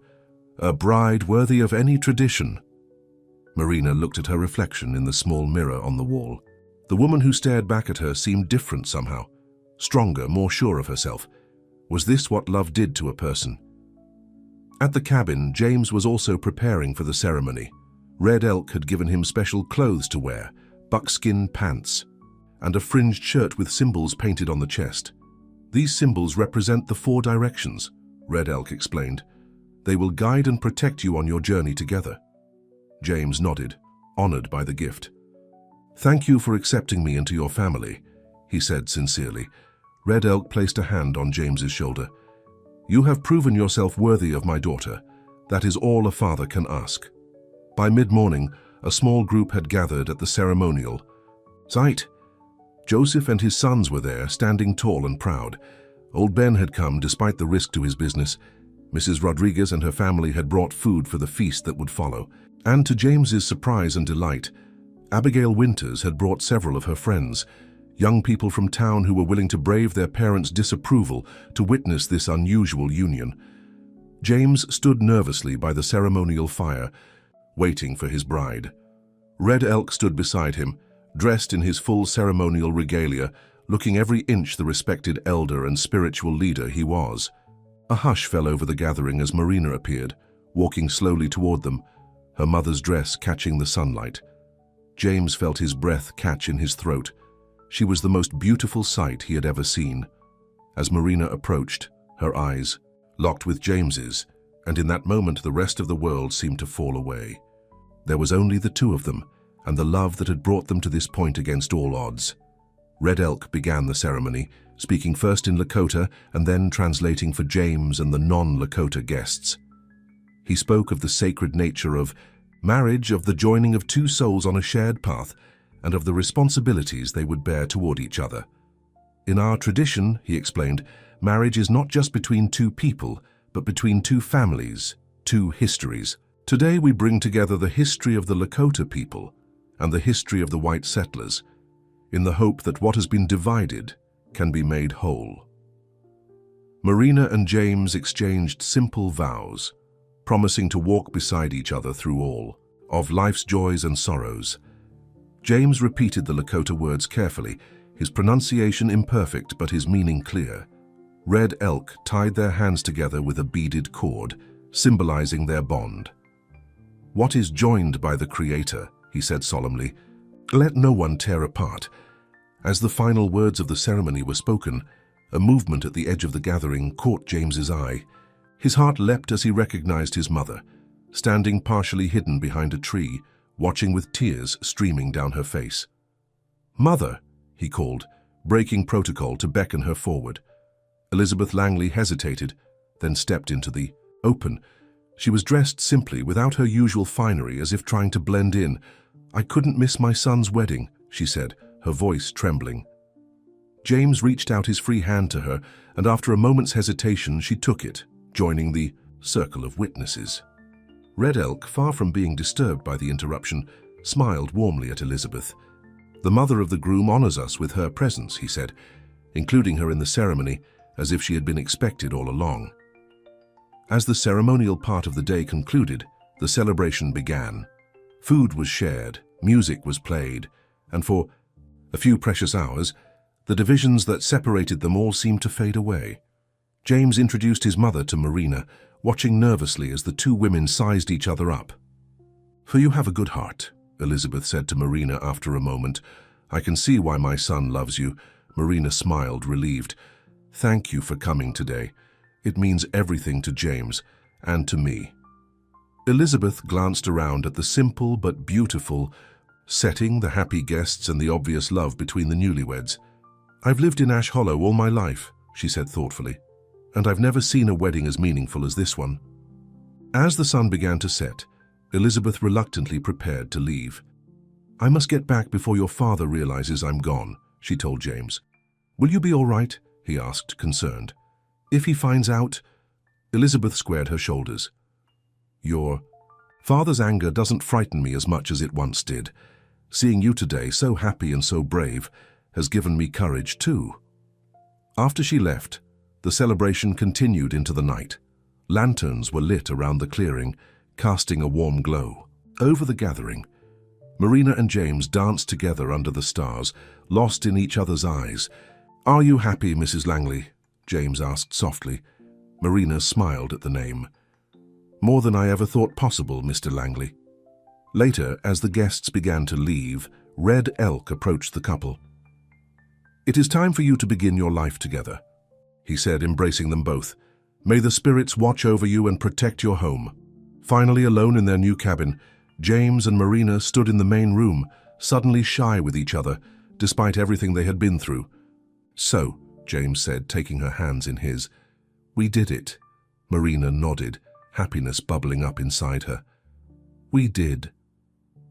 "a bride worthy of any tradition." Marina looked at her reflection in the small mirror on the wall. The woman who stared back at her seemed different somehow, stronger, more sure of herself. Was this what love did to a person? At the cabin, James was also preparing for the ceremony. Red Elk had given him special clothes to wear, buckskin pants, and a fringed shirt with symbols painted on the chest. "These symbols represent the 4 directions," Red Elk explained. "They will guide and protect you on your journey together." James nodded, honored by the gift. "Thank you for accepting me into your family," he said sincerely. Red Elk placed a hand on James's shoulder. "You have proven yourself worthy of my daughter. That is all a father can ask." By mid-morning, a small group had gathered at the ceremonial site. Joseph and his sons were there, standing tall and proud. Old Ben had come despite the risk to his business. Mrs. Rodriguez and her family had brought food for the feast that would follow. And to James's surprise and delight, Abigail Winters had brought several of her friends, young people from town who were willing to brave their parents' disapproval to witness this unusual union. James stood nervously by the ceremonial fire, waiting for his bride. Red Elk stood beside him, dressed in his full ceremonial regalia, looking every inch the respected elder and spiritual leader he was. A hush fell over the gathering as Marina appeared, walking slowly toward them, her mother's dress catching the sunlight. James felt his breath catch in his throat. She was the most beautiful sight he had ever seen. As Marina approached, her eyes locked with James's, and in that moment the rest of the world seemed to fall away. There was only the two of them, and the love that had brought them to this point against all odds. Red Elk began the ceremony, speaking first in Lakota and then translating for James and the non-Lakota guests. He spoke of the sacred nature of marriage, of the joining of two souls on a shared path, and of the responsibilities they would bear toward each other. "In our tradition," he explained, "marriage is not just between two people, but between two families, two histories. Today we bring together the history of the Lakota people and the history of the white settlers, in the hope that what has been divided can be made whole." Marina and James exchanged simple vows, promising to walk beside each other through all of life's joys and sorrows. James repeated the Lakota words carefully, his pronunciation imperfect but his meaning clear. Red Elk tied their hands together with a beaded cord, symbolizing their bond. "What is joined by the Creator," he said solemnly, "let no one tear apart." As the final words of the ceremony were spoken, a movement at the edge of the gathering caught James's eye. His heart leapt as he recognized his mother, standing partially hidden behind a tree, watching with tears streaming down her face. "Mother," he called, breaking protocol to beckon her forward. Elizabeth Langley hesitated, then stepped into the open. She was dressed simply, without her usual finery, as if trying to blend in. "I couldn't miss my son's wedding," she said, her voice trembling. James reached out his free hand to her, and after a moment's hesitation, she took it, joining the circle of witnesses. Red Elk, far from being disturbed by the interruption, smiled warmly at Elizabeth. "The mother of the groom honors us with her presence," he said, including her in the ceremony as if she had been expected all along. As the ceremonial part of the day concluded, the celebration began. Food was shared, music was played, and for a few precious hours, the divisions that separated them all seemed to fade away. James introduced his mother to Marina, watching nervously as the two women sized each other up. "For you have a good heart," Elizabeth said to Marina after a moment. "I can see why my son loves you." Marina smiled, relieved. "Thank you for coming today. It means everything to James and to me." Elizabeth glanced around at the simple but beautiful setting, the happy guests, and the obvious love between the newlyweds. "I've lived in Ash Hollow all my life," she said thoughtfully, "and I've never seen a wedding as meaningful as this one." As the sun began to set, Elizabeth reluctantly prepared to leave. "I must get back before your father realizes I'm gone," she told James. "Will you be all right?" he asked, concerned. "If he finds out—" Elizabeth squared her shoulders. "Your father's anger doesn't frighten me as much as it once did. Seeing you today, so happy and so brave, has given me courage too." After she left, the celebration continued into the night. Lanterns were lit around the clearing, casting a warm glow. Over the gathering, Marina and James danced together under the stars, lost in each other's eyes. "Are you happy, Mrs. Langley?" James asked softly. Marina smiled at the name. "More than I ever thought possible, Mr. Langley." Later, as the guests began to leave, Red Elk approached the couple. "It is time for you to begin your life together," he said, embracing them both. "May the spirits watch over you and protect your home." Finally, alone in their new cabin, James and Marina stood in the main room, suddenly shy with each other, despite everything they had been through. "So," James said, taking her hands in his, "we did it." Marina nodded, happiness bubbling up inside her. "We did.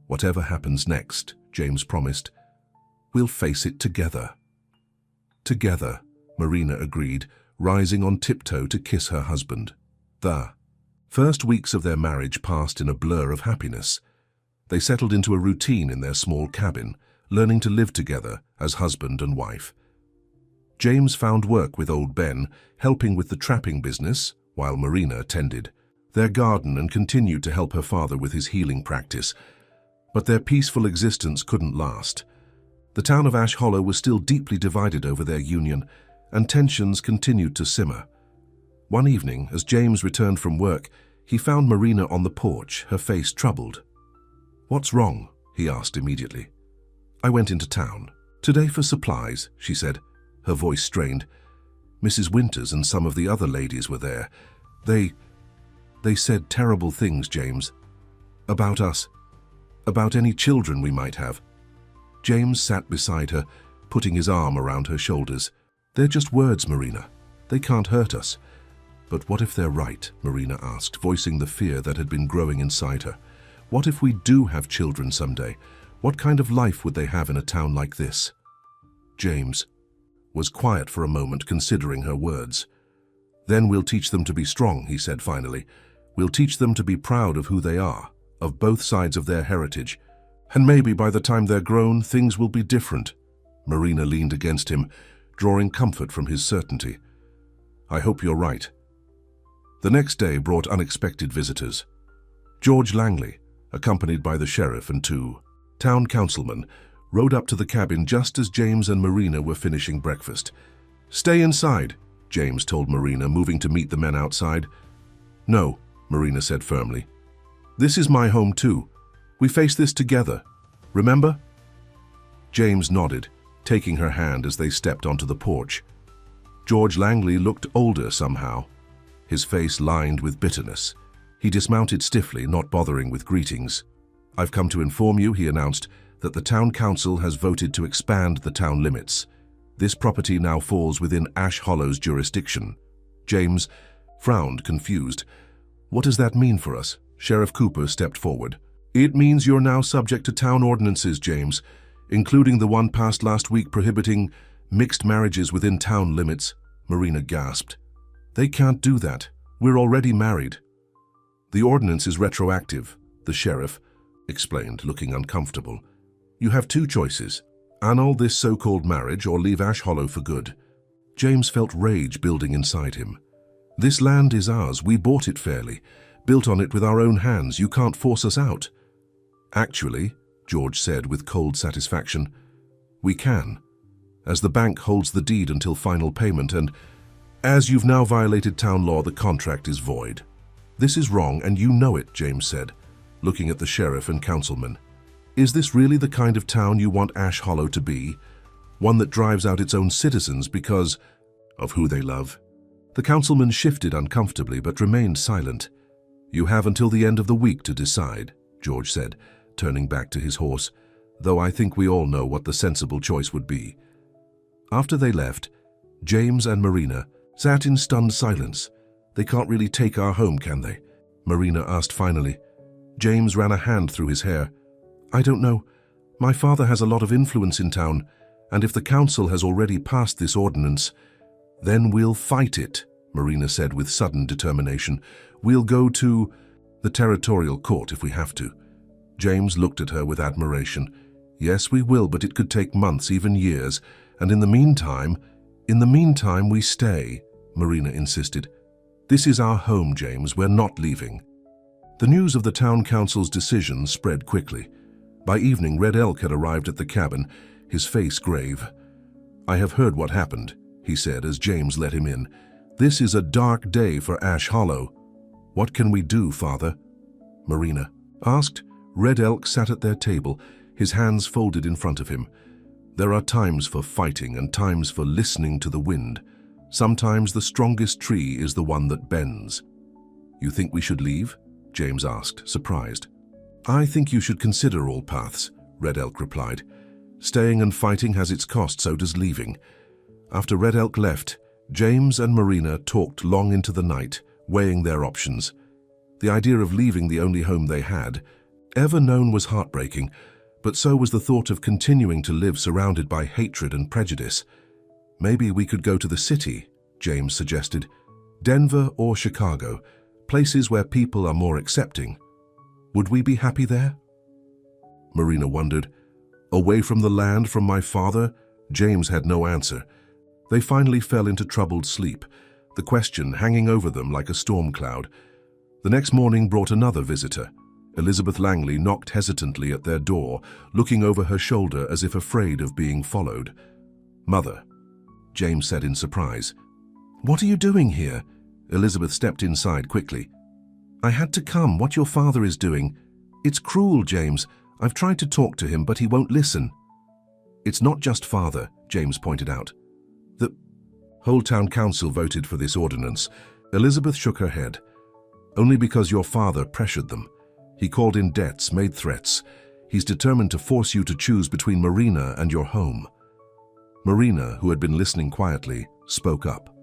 Whatever happens next," James promised, "we'll face it together." "Together," Marina agreed, rising on tiptoe to kiss her husband. The first weeks of their marriage passed in a blur of happiness. They settled into a routine in their small cabin, learning to live together as husband and wife. James found work with old Ben, helping with the trapping business, while Marina tended their garden and continued to help her father with his healing practice. But their peaceful existence couldn't last. The town of Ash Hollow was still deeply divided over their union, and tensions continued to simmer. One evening, as James returned from work, he found Marina on the porch, her face troubled. "What's wrong?" he asked immediately. "I went into town today for supplies," she said, her voice strained. "Mrs. Winters and some of the other ladies were there. They said terrible things, James. About us. About any children we might have." James sat beside her, putting his arm around her shoulders. "They're just words, Marina. They can't hurt us." "But what if they're right?" Marina asked, voicing the fear that had been growing inside her. "What if we do have children someday? What kind of life would they have in a town like this?" James was quiet for a moment, considering her words. "Then we'll teach them to be strong," he said finally. "We'll teach them to be proud of who they are, of both sides of their heritage. And maybe by the time they're grown, things will be different." Marina leaned against him, drawing comfort from his certainty. "I hope you're right." The next day brought unexpected visitors. George Langley, accompanied by the sheriff and two town councilman, rode up to the cabin just as James and Marina were finishing breakfast. "Stay inside," James told Marina, moving to meet the men outside. "No," Marina said firmly. "This is my home too. We face this together. Remember?" James nodded, taking her hand as they stepped onto the porch. George Langley looked older somehow, his face lined with bitterness. He dismounted stiffly, not bothering with greetings. "I've come to inform you," he announced, "that the town council has voted to expand the town limits. This property now falls within Ash Hollow's jurisdiction." James frowned, confused. "What does that mean for us?" Sheriff Cooper stepped forward. "It means you're now subject to town ordinances, James, including the one passed last week prohibiting mixed marriages within town limits," Marina gasped. "They can't do that. We're already married." "The ordinance is retroactive," the sheriff explained, looking uncomfortable. "You have two choices: annul this so-called marriage or leave Ash Hollow for good." James felt rage building inside him. "This land is ours. We bought it fairly, built on it with our own hands. You can't force us out." "Actually," George said with cold satisfaction, "we can, as the bank holds the deed until final payment, and as you've now violated town law, the contract is void." "This is wrong, and you know it," James said, looking at the sheriff and councilman. "Is this really the kind of town you want Ash Hollow to be? One that drives out its own citizens because of who they love?" The councilman shifted uncomfortably but remained silent. "You have until the end of the week to decide," George said, turning back to his horse, "though I think we all know what the sensible choice would be." After they left, James and Marina sat in stunned silence. "They can't really take our home, can they?" Marina asked finally. James ran a hand through his hair. "I don't know. My father has a lot of influence in town, and if the council has already passed this ordinance, then we'll fight it," Marina said with sudden determination. "We'll go to the territorial court if we have to." James looked at her with admiration. "Yes, we will, but it could take months, even years, and in the meantime we stay," Marina insisted. "This is our home, James. We're not leaving." The news of the town council's decision spread quickly. By evening, Red Elk had arrived at the cabin, his face grave. "I have heard what happened," he said as James let him in. "This is a dark day for Ash Hollow." "What can we do, Father?" Marina asked. Red Elk sat at their table, his hands folded in front of him. "There are times for fighting and times for listening to the wind. Sometimes the strongest tree is the one that bends." "You think we should leave?" James asked, surprised. "I think you should consider all paths," Red Elk replied. "Staying and fighting has its cost, so does leaving." After Red Elk left, James and Marina talked long into the night, weighing their options. The idea of leaving the only home they had ever known was heartbreaking, but so was the thought of continuing to live surrounded by hatred and prejudice. "Maybe we could go to the city," James suggested. "Denver or Chicago, places where people are more accepting. Would we be happy there?" Marina wondered. "Away from the land, from my father?" James had no answer. They finally fell into troubled sleep, the question hanging over them like a storm cloud. The next morning brought another visitor. Elizabeth Langley knocked hesitantly at their door, looking over her shoulder as if afraid of being followed. "Mother," James said in surprise. "What are you doing here?" Elizabeth stepped inside quickly. "I had to come. What your father is doing. It's cruel, James. I've tried to talk to him, but he won't listen." "It's not just father," James pointed out. "The whole town council voted for this ordinance." Elizabeth shook her head. "Only because your father pressured them. He called in debts, made threats. He's determined to force you to choose between Marina and your home." Marina, who had been listening quietly, spoke up.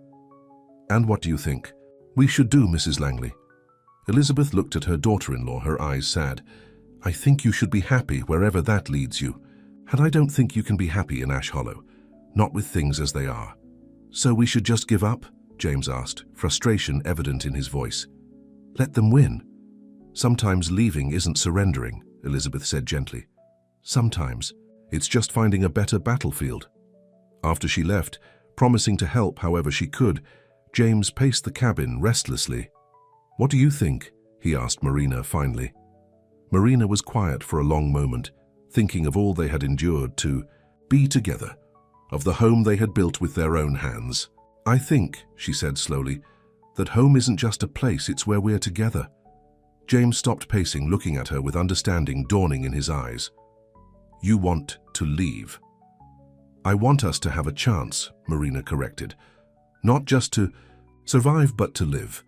"And what do you think we should do, Mrs. Langley?" Elizabeth looked at her daughter-in-law, her eyes sad. "I think you should be happy wherever that leads you. And I don't think you can be happy in Ash Hollow, not with things as they are." "So we should just give up?" James asked, frustration evident in his voice. "Let them win." "Sometimes leaving isn't surrendering," Elizabeth said gently. "Sometimes it's just finding a better battlefield." After she left, promising to help however she could, James paced the cabin restlessly. "What do you think?" he asked Marina finally. Marina was quiet for a long moment, thinking of all they had endured to be together, of the home they had built with their own hands. "I think," she said slowly, "that home isn't just a place, it's where we're together." James stopped pacing, looking at her with understanding dawning in his eyes. "You want to leave." "I want us to have a chance," Marina corrected. "Not just to survive, but to live.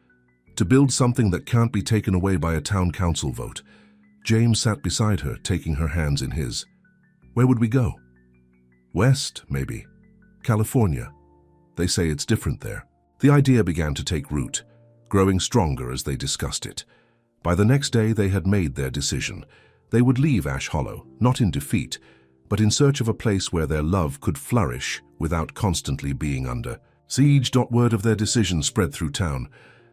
To build something that can't be taken away by a town council vote." James sat beside her, taking her hands in his. "Where would we go?" "West, maybe. California. They say it's different there." The idea began to take root, growing stronger as they discussed it. By the next day, they had made their decision. They would leave Ash Hollow, not in defeat, but in search of a place where their love could flourish without constantly being under siege. Word of their decision spread through town.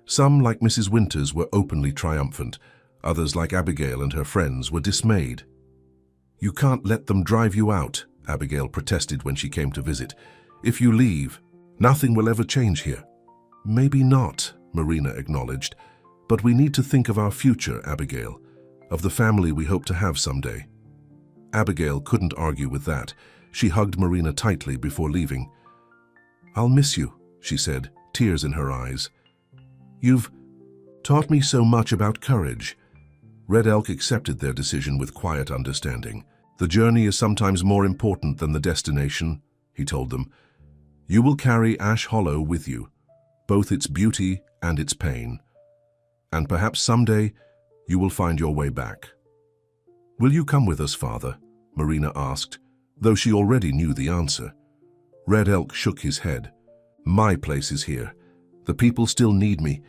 Some, like Mrs. Winters, were openly triumphant. Others, like Abigail and her friends, were dismayed. "You can't let them drive you out," Abigail protested when she came to visit. "If you leave, nothing will ever change here." "Maybe not," Marina acknowledged. "But we need to think of our future, Abigail, of the family we hope to have someday." Abigail couldn't argue with that. She hugged Marina tightly before leaving. "I'll miss you," she said, tears in her eyes. "You've taught me so much about courage." Red Elk accepted their decision with quiet understanding. "The journey is sometimes more important than the destination," he told them. "You will carry Ash Hollow with you, both its beauty and its pain. And perhaps someday you will find your way back." "Will you come with us, Father?" Marina asked, though she already knew the answer. Red Elk shook his head. "My place is here. The people still need me,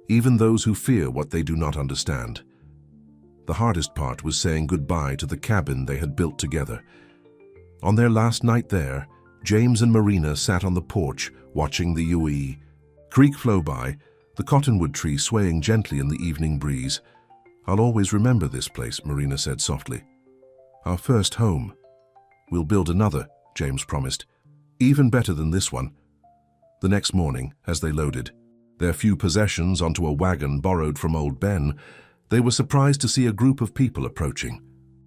even those who fear what they do not understand." The hardest part was saying goodbye to the cabin they had built together. On their last night there, James and Marina sat on the porch watching the Ui Creek flow by, the cottonwood tree swaying gently in the evening breeze. "I'll always remember this place," Marina said softly. "Our first home." "We'll build another," James promised. "Even better than this one." The next morning, as they loaded their few possessions onto a wagon borrowed from old Ben, they were surprised to see a group of people approaching.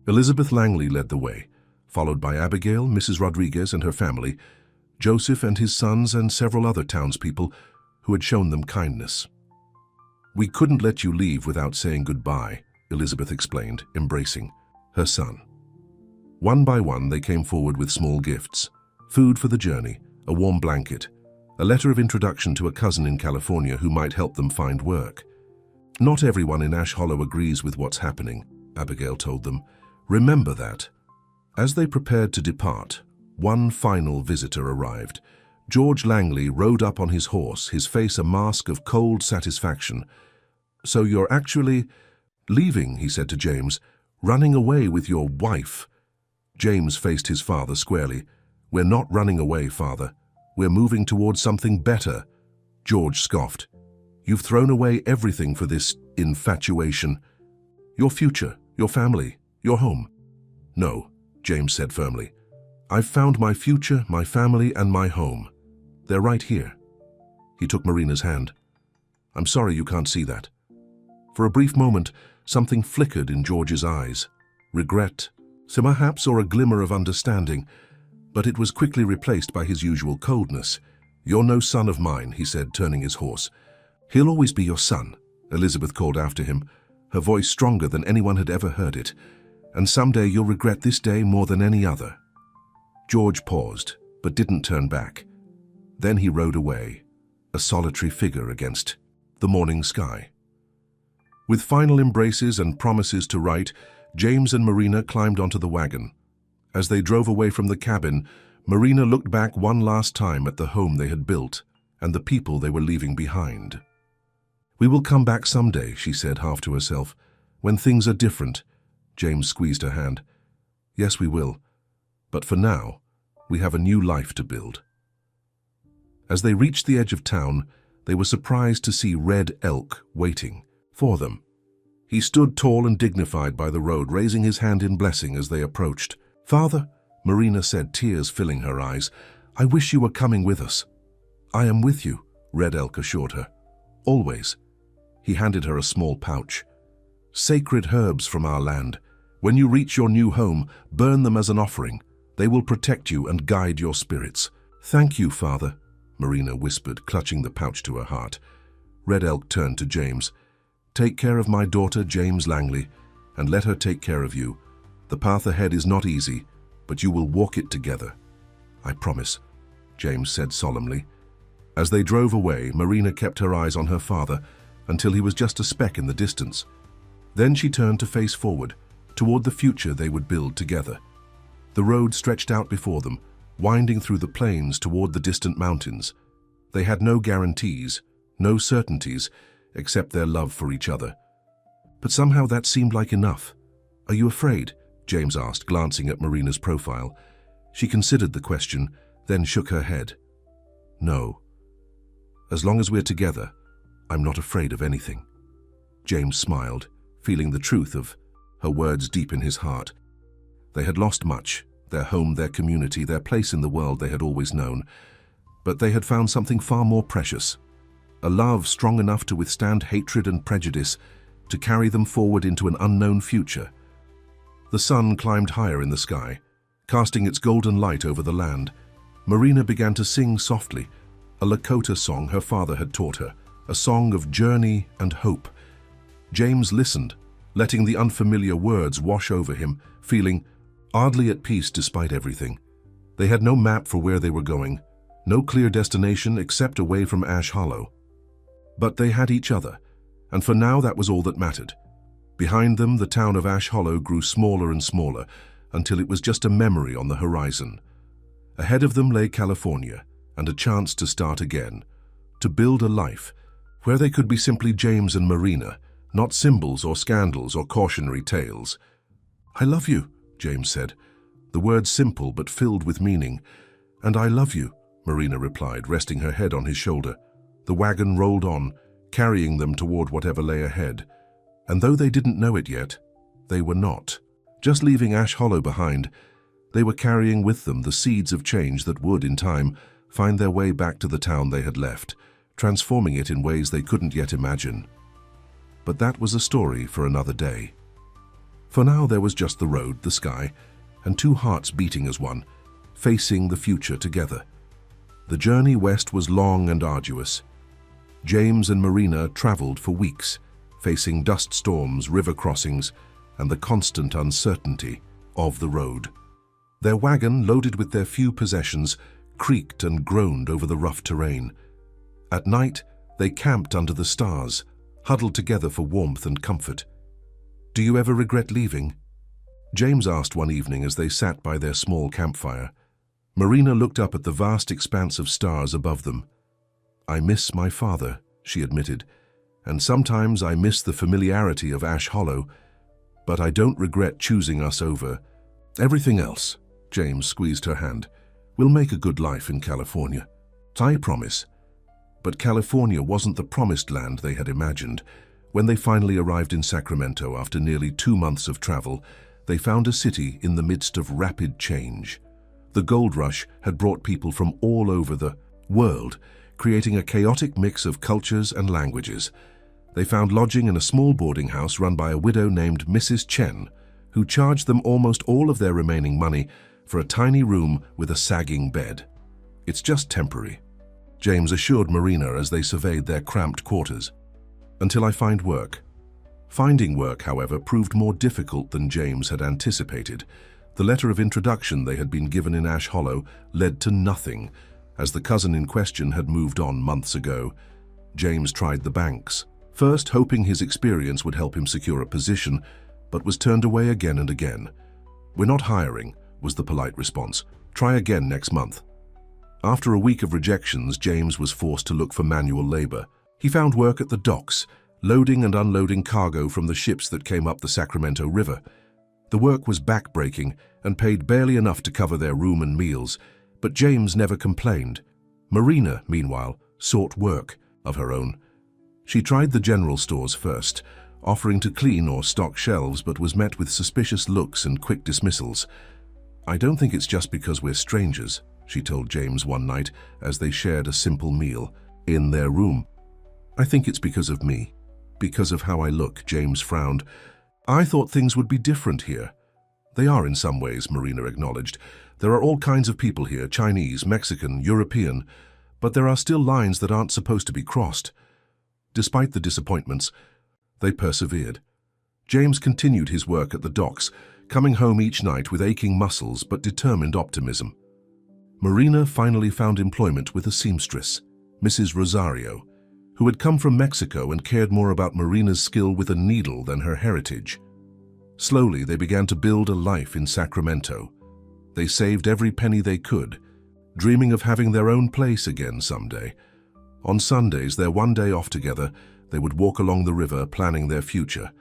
Elizabeth Langley led the way, followed by Abigail, Mrs. Rodriguez and her family, Joseph and his sons, and several other townspeople who had shown them kindness. "We couldn't let you leave without saying goodbye," Elizabeth explained, embracing her son. One by one, they came forward with small gifts: food for the journey, a warm blanket, a letter of introduction to a cousin in California who might help them find work. "Not everyone in Ash Hollow agrees with what's happening," Abigail told them. "Remember that." As they prepared to depart, one final visitor arrived. George Langley rode up on his horse, his face a mask of cold satisfaction. "So you're actually leaving," he said to James, "running away with your wife." James faced his father squarely. "We're not running away, Father. We're moving towards something better." George scoffed. "You've thrown away everything for this infatuation. Your future, your family, your home." "No," James said firmly. "I've found my future, my family, and my home. They're right here." He took Marina's hand. "I'm sorry you can't see that." For a brief moment, something flickered in George's eyes. Regret, perhaps, or a glimmer of understanding. But it was quickly replaced by his usual coldness. "You're no son of mine," he said, turning his horse. "He'll always be your son," Elizabeth called after him, her voice stronger than anyone had ever heard it. "And someday you'll regret this day more than any other." George paused, but didn't turn back. Then he rode away, a solitary figure against the morning sky. With final embraces and promises to write, James and Marina climbed onto the wagon. As they drove away from the cabin, Marina looked back one last time at the home they had built and the people they were leaving behind. "We will come back someday," she said half to herself, "when things are different." James squeezed her hand. "Yes, we will. But for now, we have a new life to build." As they reached the edge of town, they were surprised to see Red Elk waiting for them. He stood tall and dignified by the road, raising his hand in blessing as they approached. "Father," Marina said, tears filling her eyes, "I wish you were coming with us." "I am with you," Red Elk assured her. "Always." He handed her a small pouch. "Sacred herbs from our land. When you reach your new home, burn them as an offering. They will protect you and guide your spirits." "Thank you, Father," Marina whispered, clutching the pouch to her heart. Red Elk turned to James. "Take care of my daughter, James Langley, and let her take care of you. The path ahead is not easy, but you will walk it together." "I promise," James said solemnly. As they drove away, Marina kept her eyes on her father until he was just a speck in the distance. Then she turned to face forward, toward the future they would build together. The road stretched out before them, winding through the plains toward the distant mountains. They had no guarantees, no certainties, except their love for each other. But somehow that seemed like enough. "Are you afraid?" James asked, glancing at Marina's profile. She considered the question, then shook her head. "No. As long as we're together, I'm not afraid of anything." James smiled, feeling the truth of her words deep in his heart. They had lost much, their home, their community, their place in the world they had always known. But they had found something far more precious, a love strong enough to withstand hatred and prejudice, to carry them forward into an unknown future. The sun climbed higher in the sky, casting its golden light over the land. Marina began to sing softly, a Lakota song her father had taught her, a song of journey and hope. James listened, letting the unfamiliar words wash over him, feeling oddly at peace despite everything. They had no map for where they were going, no clear destination except away from Ash Hollow. But they had each other, and for now that was all that mattered. Behind them, the town of Ash Hollow grew smaller and smaller, until it was just a memory on the horizon. Ahead of them lay California, and a chance to start again, to build a life where they could be simply James and Marina, not symbols or scandals or cautionary tales. "I love you," James said, the words simple but filled with meaning. "And I love you," Marina replied, resting her head on his shoulder. The wagon rolled on, carrying them toward whatever lay ahead. And though they didn't know it yet, they were not. Just leaving Ash Hollow behind, they were carrying with them the seeds of change that would, in time, find their way back to the town they had left, transforming it in ways they couldn't yet imagine. But that was a story for another day. For now there was just the road, the sky, and two hearts beating as one, facing the future together. The journey west was long and arduous. James and Marina traveled for weeks, facing dust storms, river crossings, and the constant uncertainty of the road. Their wagon, loaded with their few possessions, creaked and groaned over the rough terrain. At night, they camped under the stars, huddled together for warmth and comfort. "Do you ever regret leaving?" James asked one evening as they sat by their small campfire. Marina looked up at the vast expanse of stars above them. "I miss my father," she admitted, "and sometimes I miss the familiarity of Ash Hollow, but I don't regret choosing us over everything else." James squeezed her hand. "We'll make a good life in California. I promise." But California wasn't the promised land they had imagined. When they finally arrived in Sacramento after nearly 2 months of travel, they found a city in the midst of rapid change. The gold rush had brought people from all over the world, creating a chaotic mix of cultures and languages. They found lodging in a small boarding house run by a widow named Mrs. Chen, who charged them almost all of their remaining money for a tiny room with a sagging bed. "It's just temporary," James assured Marina as they surveyed their cramped quarters. "Until I find work." Finding work, however, proved more difficult than James had anticipated. The letter of introduction they had been given in Ash Hollow led to nothing, as the cousin in question had moved on months ago. James tried the banks, first hoping his experience would help him secure a position, but was turned away again and again. "We're not hiring," was the polite response. "Try again next month." After a week of rejections, James was forced to look for manual labor. He found work at the docks, loading and unloading cargo from the ships that came up the Sacramento River. The work was backbreaking and paid barely enough to cover their room and meals, but James never complained. Marina, meanwhile, sought work of her own. She tried the general stores first, offering to clean or stock shelves, but was met with suspicious looks and quick dismissals. "I don't think it's just because we're strangers," she told James one night as they shared a simple meal in their room. "I think it's because of me, because of how I look." James frowned. I thought things would be different here. They are in some ways, Marina acknowledged. There are all kinds of people here, Chinese, Mexican, European, but there are still lines that aren't supposed to be crossed. Despite the disappointments, they persevered. James continued his work at the docks, coming home each night with aching muscles but determined optimism. Marina finally found employment with a seamstress, Mrs. Rosario, who had come from Mexico and cared more about Marina's skill with a needle than her heritage. Slowly, they began to build a life in Sacramento. They saved every penny they could, dreaming of having their own place again someday. On Sundays, their one day off together, they would walk along the river planning their future.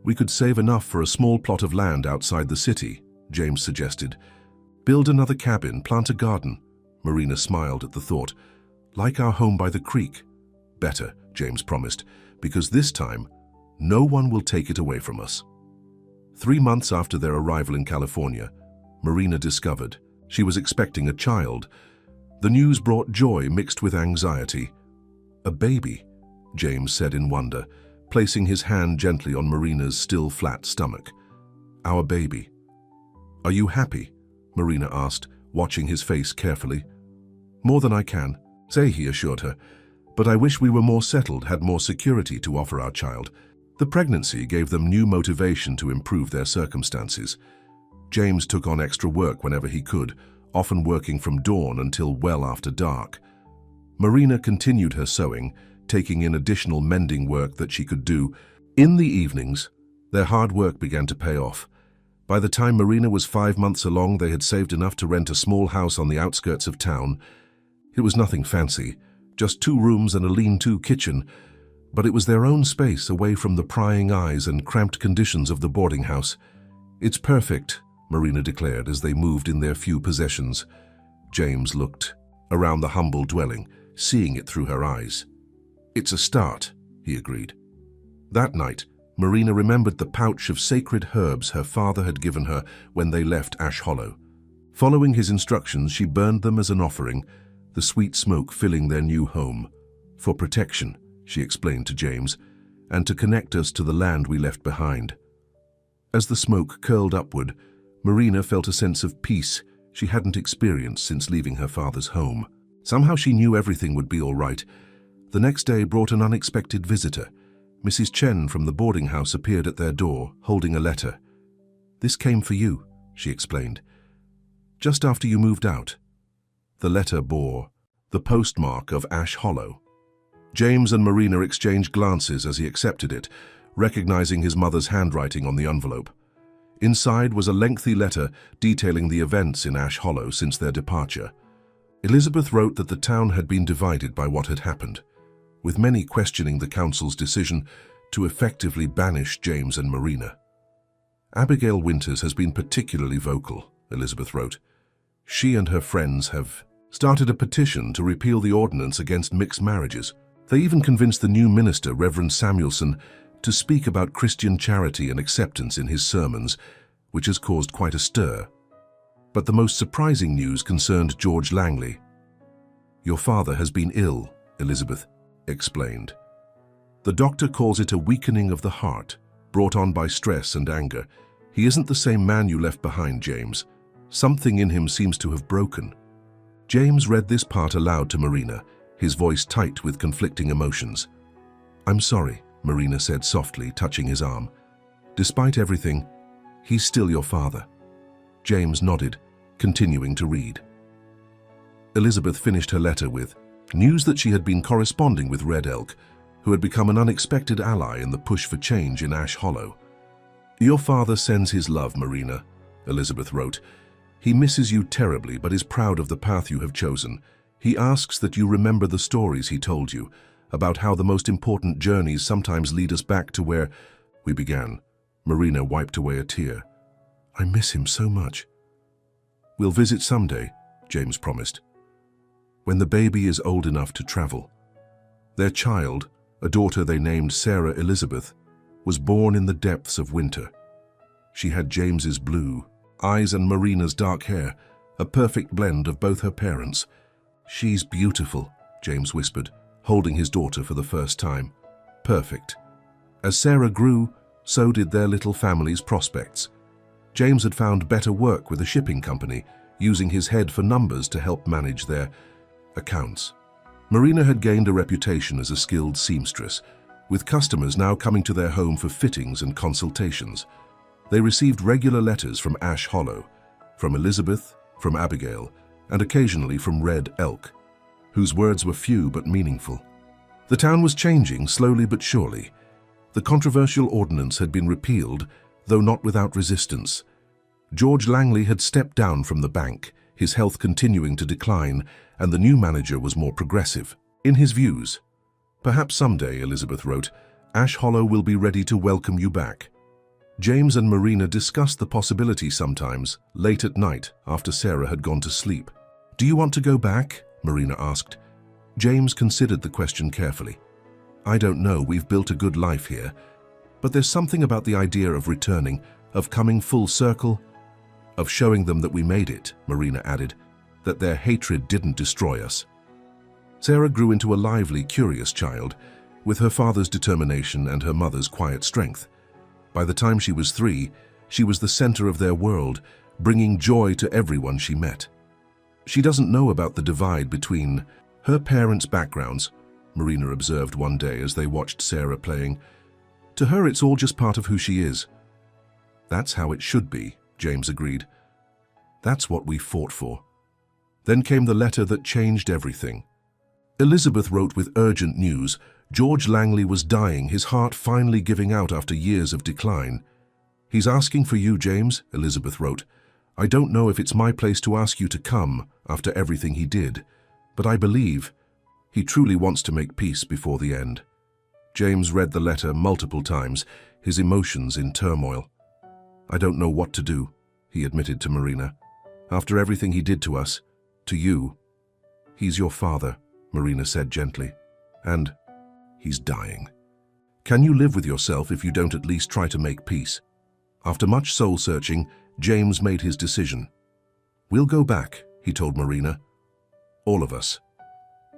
We could save enough for a small plot of land outside the city, James suggested. Build another cabin, plant a garden. Marina smiled at the thought. Like our home by the creek. Better, James promised, because this time, no one will take it away from us. 3 months after their arrival in California, Marina discovered she was expecting a child. The news brought joy mixed with anxiety. A baby, James said in wonder, placing his hand gently on Marina's still flat stomach. Our baby. Are you happy? Marina asked, watching his face carefully. More than I can say, he assured her, but I wish we were more settled, had more security to offer our child. The pregnancy gave them new motivation to improve their circumstances. James took on extra work whenever he could, often working from dawn until well after dark. Marina continued her sewing, taking in additional mending work that she could do. In the evenings, their hard work began to pay off. By the time Marina was 5 months along, they had saved enough to rent a small house on the outskirts of town. It was nothing fancy, just 2 rooms and a lean-to kitchen, but it was their own space away from the prying eyes and cramped conditions of the boarding house. It's perfect, Marina declared as they moved in their few possessions. James looked around the humble dwelling, seeing it through her eyes. It's a start, he agreed. That night, Marina remembered the pouch of sacred herbs her father had given her when they left Ash Hollow. Following his instructions, she burned them as an offering, the sweet smoke filling their new home. For protection, she explained to James, and to connect us to the land we left behind. As the smoke curled upward, Marina felt a sense of peace she hadn't experienced since leaving her father's home. Somehow she knew everything would be all right. The next day brought an unexpected visitor. Mrs. Chen from the boarding house appeared at their door, holding a letter. This came for you, she explained. Just after you moved out. The letter bore the postmark of Ash Hollow. James and Marina exchanged glances as he accepted it, recognizing his mother's handwriting on the envelope. Inside was a lengthy letter detailing the events in Ash Hollow since their departure. Elizabeth wrote that the town had been divided by what had happened, with many questioning the council's decision to effectively banish James and Marina. Abigail Winters has been particularly vocal, Elizabeth wrote. She and her friends have started a petition to repeal the ordinance against mixed marriages. They even convinced the new minister, Reverend Samuelson, to speak about Christian charity and acceptance in his sermons, which has caused quite a stir. But the most surprising news concerned George Langley. Your father has been ill, Elizabeth explained. The doctor calls it a weakening of the heart, brought on by stress and anger. He isn't the same man you left behind, James. Something in him seems to have broken. James read this part aloud to Marina, his voice tight with conflicting emotions. I'm sorry, Marina said softly, touching his arm. Despite everything, he's still your father. James nodded, continuing to read. Elizabeth finished her letter with news that she had been corresponding with Red Elk, who had become an unexpected ally in the push for change in Ash Hollow. Your father sends his love, Marina, Elizabeth wrote. He misses you terribly, but is proud of the path you have chosen. He asks that you remember the stories he told you, about how the most important journeys sometimes lead us back to where we began. Marina wiped away a tear. I miss him so much. We'll visit someday, James promised, when the baby is old enough to travel. Their child, a daughter they named Sarah Elizabeth, was born in the depths of winter. She had James's blue eyes and Marina's dark hair, a perfect blend of both her parents. She's beautiful, James whispered, holding his daughter for the first time. Perfect. As Sarah grew, So did their little family's prospects. James had found better work with a shipping company, using his head for numbers to help manage their accounts. Marina had gained a reputation as a skilled seamstress, with customers now coming to their home for fittings and consultations. They received regular letters from Ash Hollow, from Elizabeth, from Abigail, and occasionally from Red Elk, whose words were few but meaningful. The town was changing slowly but surely. The controversial ordinance had been repealed, though not without resistance. George Langley had stepped down from the bank, his health continuing to decline, and the new manager was more progressive in his views. Perhaps someday, Elizabeth wrote, Ash Hollow will be ready to welcome you back. James and Marina discussed the possibility sometimes, late at night, after Sarah had gone to sleep. Do you want to go back? Marina asked. James considered the question carefully. I don't know, we've built a good life here. But there's something about the idea of returning, of coming full circle, of showing them that we made it, Marina added, that their hatred didn't destroy us. Sarah grew into a lively, curious child, with her father's determination and her mother's quiet strength. By the time she was 3, she was the center of their world, bringing joy to everyone she met. She doesn't know about the divide between her parents' backgrounds, Marina observed one day as they watched Sarah playing. To her, it's all just part of who she is. That's how it should be, James agreed. That's what we fought for. Then came the letter that changed everything. Elizabeth wrote with urgent news. George Langley was dying, his heart finally giving out after years of decline. He's asking for you, James, Elizabeth wrote. I don't know if it's my place to ask you to come after everything he did, but I believe he truly wants to make peace before the end. James read the letter multiple times, his emotions in turmoil. I don't know what to do, he admitted to Marina. After everything he did to us, to you. He's your father, Marina said gently, and he's dying. Can you live with yourself if you don't at least try to make peace? After much soul-searching, James made his decision. We'll go back, he told Marina. All of us.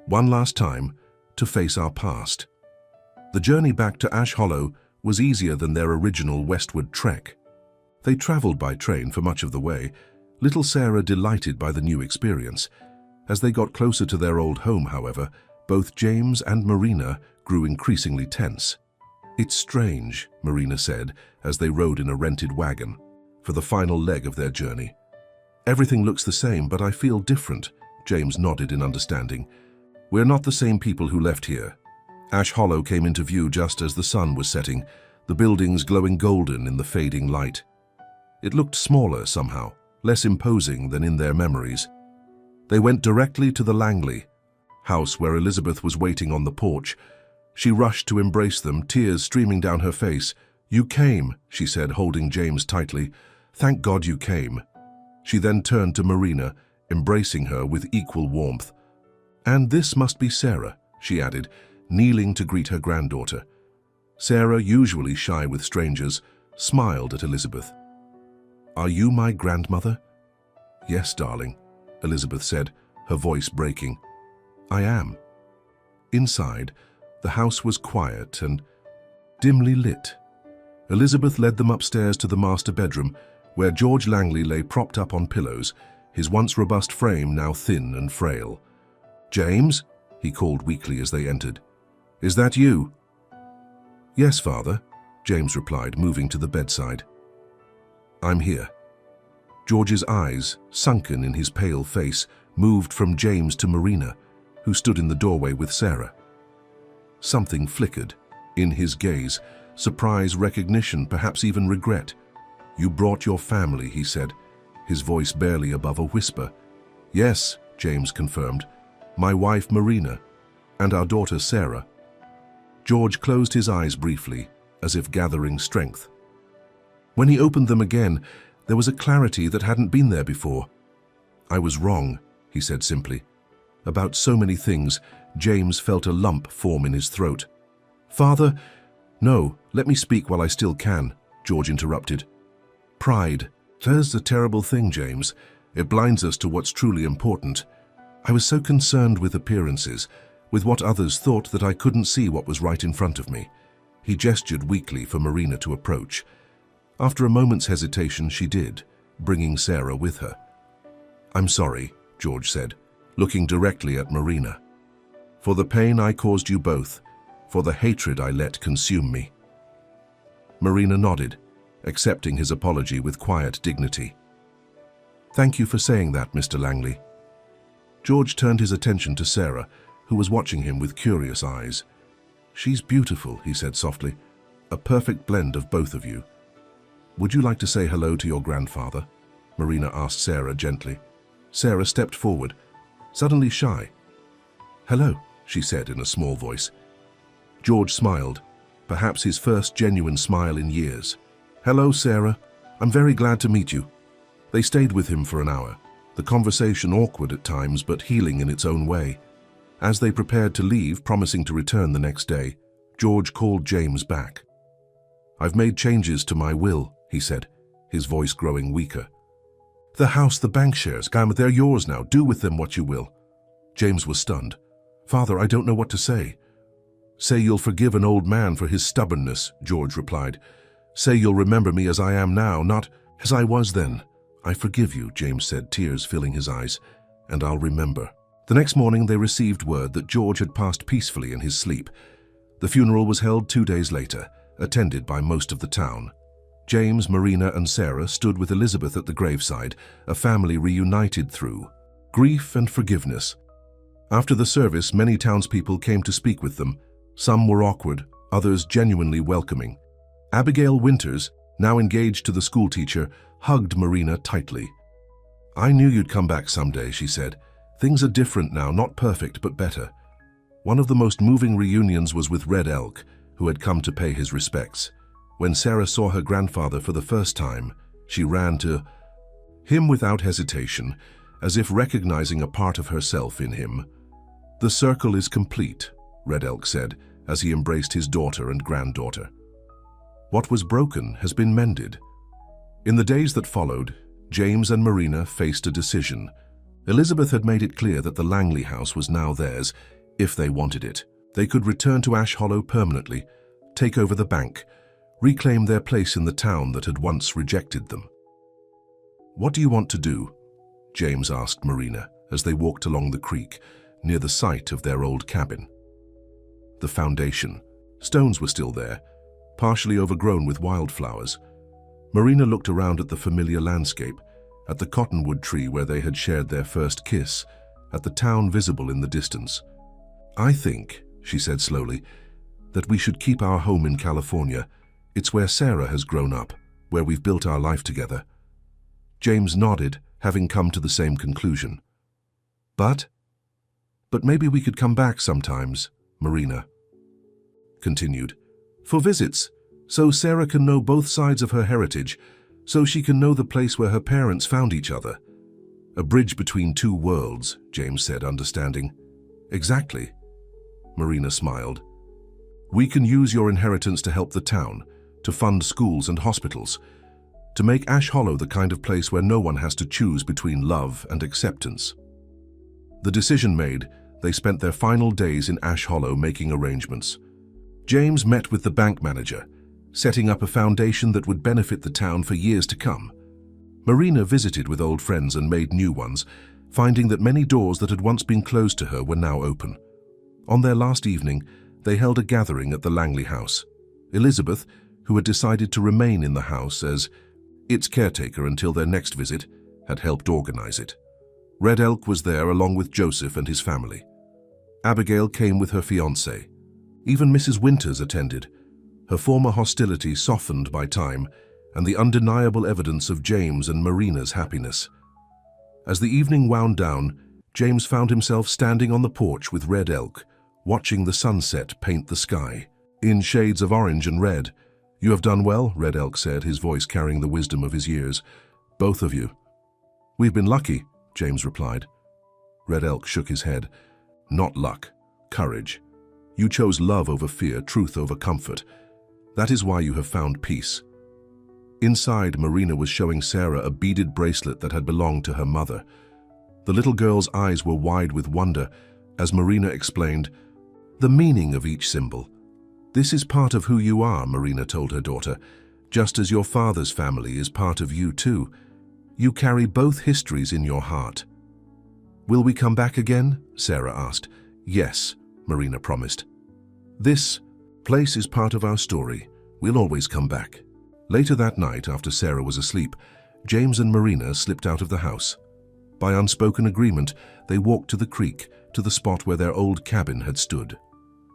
One last time, to face our past. The journey back to Ash Hollow was easier than their original westward trek. They traveled by train for much of the way, little Sarah delighted by the new experience. As they got closer to their old home, however, both James and Marina grew increasingly tense. It's strange, Marina said, as they rode in a rented wagon for the final leg of their journey. Everything looks the same, but I feel different, James nodded in understanding. We're not the same people who left here. Ash Hollow came into view just as the sun was setting, the buildings glowing golden in the fading light. It looked smaller somehow, less imposing than in their memories. They went directly to the Langley house where Elizabeth was waiting on the porch. She rushed to embrace them, tears streaming down her face. You came, she said, holding James tightly. Thank God you came. She then turned to Marina, embracing her with equal warmth. And this must be Sarah, she added, kneeling to greet her granddaughter. Sarah, usually shy with strangers, smiled at Elizabeth. Are you my grandmother? Yes, darling, Elizabeth said, her voice breaking. I am. Inside, the house was quiet and dimly lit. Elizabeth led them upstairs to the master bedroom, where George Langley lay propped up on pillows, his once robust frame now thin and frail. James, he called weakly as they entered. Is that you? Yes, Father, James replied, moving to the bedside. I'm here. George's eyes, sunken in his pale face, moved from James to Marina, who stood in the doorway with Sarah. Something flickered in his gaze, surprise, recognition, perhaps even regret. You brought your family, he said, his voice barely above a whisper. Yes, James confirmed, my wife Marina, and our daughter Sarah. George closed his eyes briefly, as if gathering strength. When he opened them again, there was a clarity that hadn't been there before. I was wrong, he said simply. About so many things, James felt a lump form in his throat. Father, no, let me speak while I still can, George interrupted. Pride. There's a terrible thing, James. It blinds us to what's truly important. I was so concerned with appearances, with what others thought, that I couldn't see what was right in front of me. He gestured weakly for Marina to approach. After a moment's hesitation, she did, bringing Sarah with her. "I'm sorry," George said, looking directly at Marina. "For the pain I caused you both, for the hatred I let consume me." Marina nodded, accepting his apology with quiet dignity. "Thank you for saying that, Mr. Langley." George turned his attention to Sarah, who was watching him with curious eyes. "She's beautiful," he said softly. "A perfect blend of both of you." "Would you like to say hello to your grandfather?" Marina asked Sarah gently. Sarah stepped forward, suddenly shy. "Hello," she said in a small voice. George smiled, perhaps his first genuine smile in years. "Hello, Sarah. I'm very glad to meet you." They stayed with him for an hour, the conversation awkward at times but healing in its own way. As they prepared to leave, promising to return the next day, George called James back. "I've made changes to my will," he said, his voice growing weaker. "The house, the bank shares, they're yours now. Do with them what you will." James was stunned. "Father, I don't know what to say." "Say you'll forgive an old man for his stubbornness," George replied. "Say you'll remember me as I am now, not as I was then." "I forgive you," James said, tears filling his eyes, "and I'll remember." The next morning they received word that George had passed peacefully in his sleep. The funeral was held 2 days later, attended by most of the town. James, Marina, and Sarah stood with Elizabeth at the graveside, a family reunited through grief and forgiveness. After the service, many townspeople came to speak with them. Some were awkward, others genuinely welcoming. Abigail Winters, now engaged to the schoolteacher, hugged Marina tightly. "I knew you'd come back someday," she said. "Things are different now, not perfect, but better." One of the most moving reunions was with Red Elk, who had come to pay his respects. When Sarah saw her grandfather for the first time, she ran to him without hesitation, as if recognizing a part of herself in him. "The circle is complete," Red Elk said, as he embraced his daughter and granddaughter. "What was broken has been mended." In the days that followed, James and Marina faced a decision. Elizabeth had made it clear that the Langley house was now theirs, if they wanted it. They could return to Ash Hollow permanently, take over the bank, reclaim their place in the town that had once rejected them. "What do you want to do?" James asked Marina as they walked along the creek, near the site of their old cabin. The foundation. Stones were still there, partially overgrown with wildflowers. Marina looked around at the familiar landscape, at the cottonwood tree where they had shared their first kiss, at the town visible in the distance. "I think," she said slowly, "that we should keep our home in California. It's where Sarah has grown up, where we've built our life together." James nodded, having come to the same conclusion. But maybe we could come back sometimes," Marina continued, "for visits, so Sarah can know both sides of her heritage, so she can know the place where her parents found each other." "A bridge between two worlds," James said, understanding. "Exactly." Marina smiled. "We can use your inheritance to help the town, to fund schools and hospitals, to make Ash Hollow the kind of place where no one has to choose between love and acceptance." The decision made, they spent their final days in Ash Hollow making arrangements. James met with the bank manager, setting up a foundation that would benefit the town for years to come. Marina visited with old friends and made new ones, finding that many doors that had once been closed to her were now open. On their last evening, they held a gathering at the Langley house. Elizabeth, who had decided to remain in the house as its caretaker until their next visit, had helped organize it. Red Elk was there along with Joseph and his family. Abigail came with her fiancé. Even Mrs. Winters attended, her former hostility softened by time and the undeniable evidence of James and Marina's happiness. As the evening wound down, James found himself standing on the porch with Red Elk, watching the sunset paint the sky, in shades of orange and red. "You have done well," Red Elk said, his voice carrying the wisdom of his years. "Both of you." "We've been lucky," James replied. Red Elk shook his head. "Not luck, courage. You chose love over fear, truth over comfort. That is why you have found peace." Inside, Marina was showing Sarah a beaded bracelet that had belonged to her mother. The little girl's eyes were wide with wonder as Marina explained the meaning of each symbol. "This is part of who you are," Marina told her daughter, "just as your father's family is part of you too. You carry both histories in your heart." "Will we come back again?" Sarah asked. "Yes," Marina promised. "This place is part of our story. We'll always come back." Later that night, after Sarah was asleep, James and Marina slipped out of the house. By unspoken agreement, they walked to the creek, to the spot where their old cabin had stood.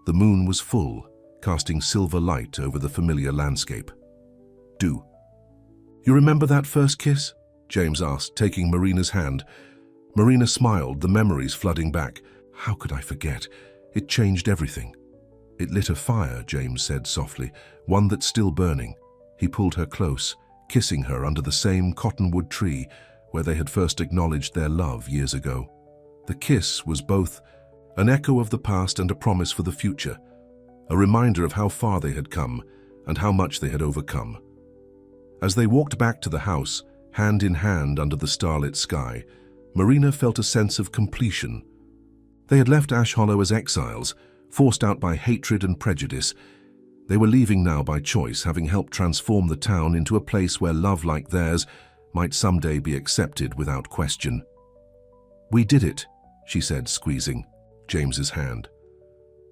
The moon was full, casting silver light over the familiar landscape. "Do you remember that first kiss?" James asked, taking Marina's hand. Marina smiled, the memories flooding back. "How could I forget? It changed everything." "It lit a fire," James said softly, "one that's still burning." He pulled her close, kissing her under the same cottonwood tree where they had first acknowledged their love years ago. The kiss was both an echo of the past and a promise for the future, a reminder of how far they had come and how much they had overcome. As they walked back to the house, hand in hand under the starlit sky, Marina felt a sense of completion. They had left Ash Hollow as exiles, forced out by hatred and prejudice. They were leaving now by choice, having helped transform the town into a place where love like theirs might someday be accepted without question. "We did it," she said, squeezing James's hand.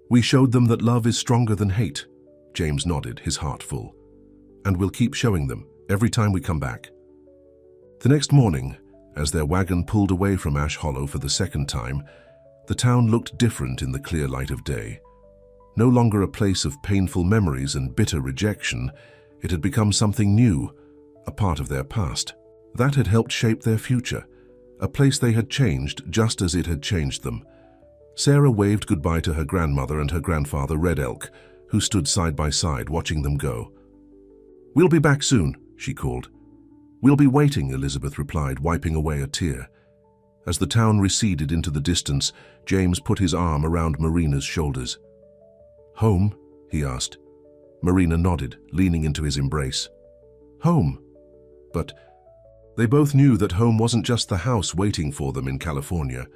"We showed them that love is stronger than hate." James nodded, his heart full. "And we'll keep showing them every time we come back." The next morning, as their wagon pulled away from Ash Hollow for the second time, the town looked different in the clear light of day. No longer a place of painful memories and bitter rejection, it had become something new, a part of their past. That had helped shape their future, a place they had changed just as it had changed them. Sarah waved goodbye to her grandmother and her grandfather Red Elk, who stood side by side watching them go. "We'll be back soon," she called. "We'll be waiting," Elizabeth replied, wiping away a tear. As the town receded into the distance, James put his arm around Marina's shoulders. "Home?" he asked. Marina nodded, leaning into his embrace. "Home." But they both knew that home wasn't just the house waiting for them in California.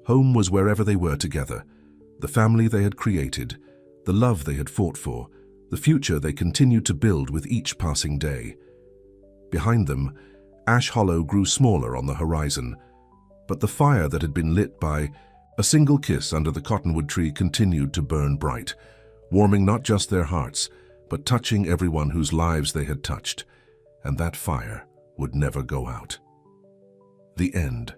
Home was wherever they were together, the family they had created, the love they had fought for, the future they continued to build with each passing day. Behind them, Ash Hollow grew smaller on the horizon, but the fire that had been lit by a single kiss under the cottonwood tree continued to burn bright, warming not just their hearts, but touching everyone whose lives they had touched, and that fire would never go out. The end.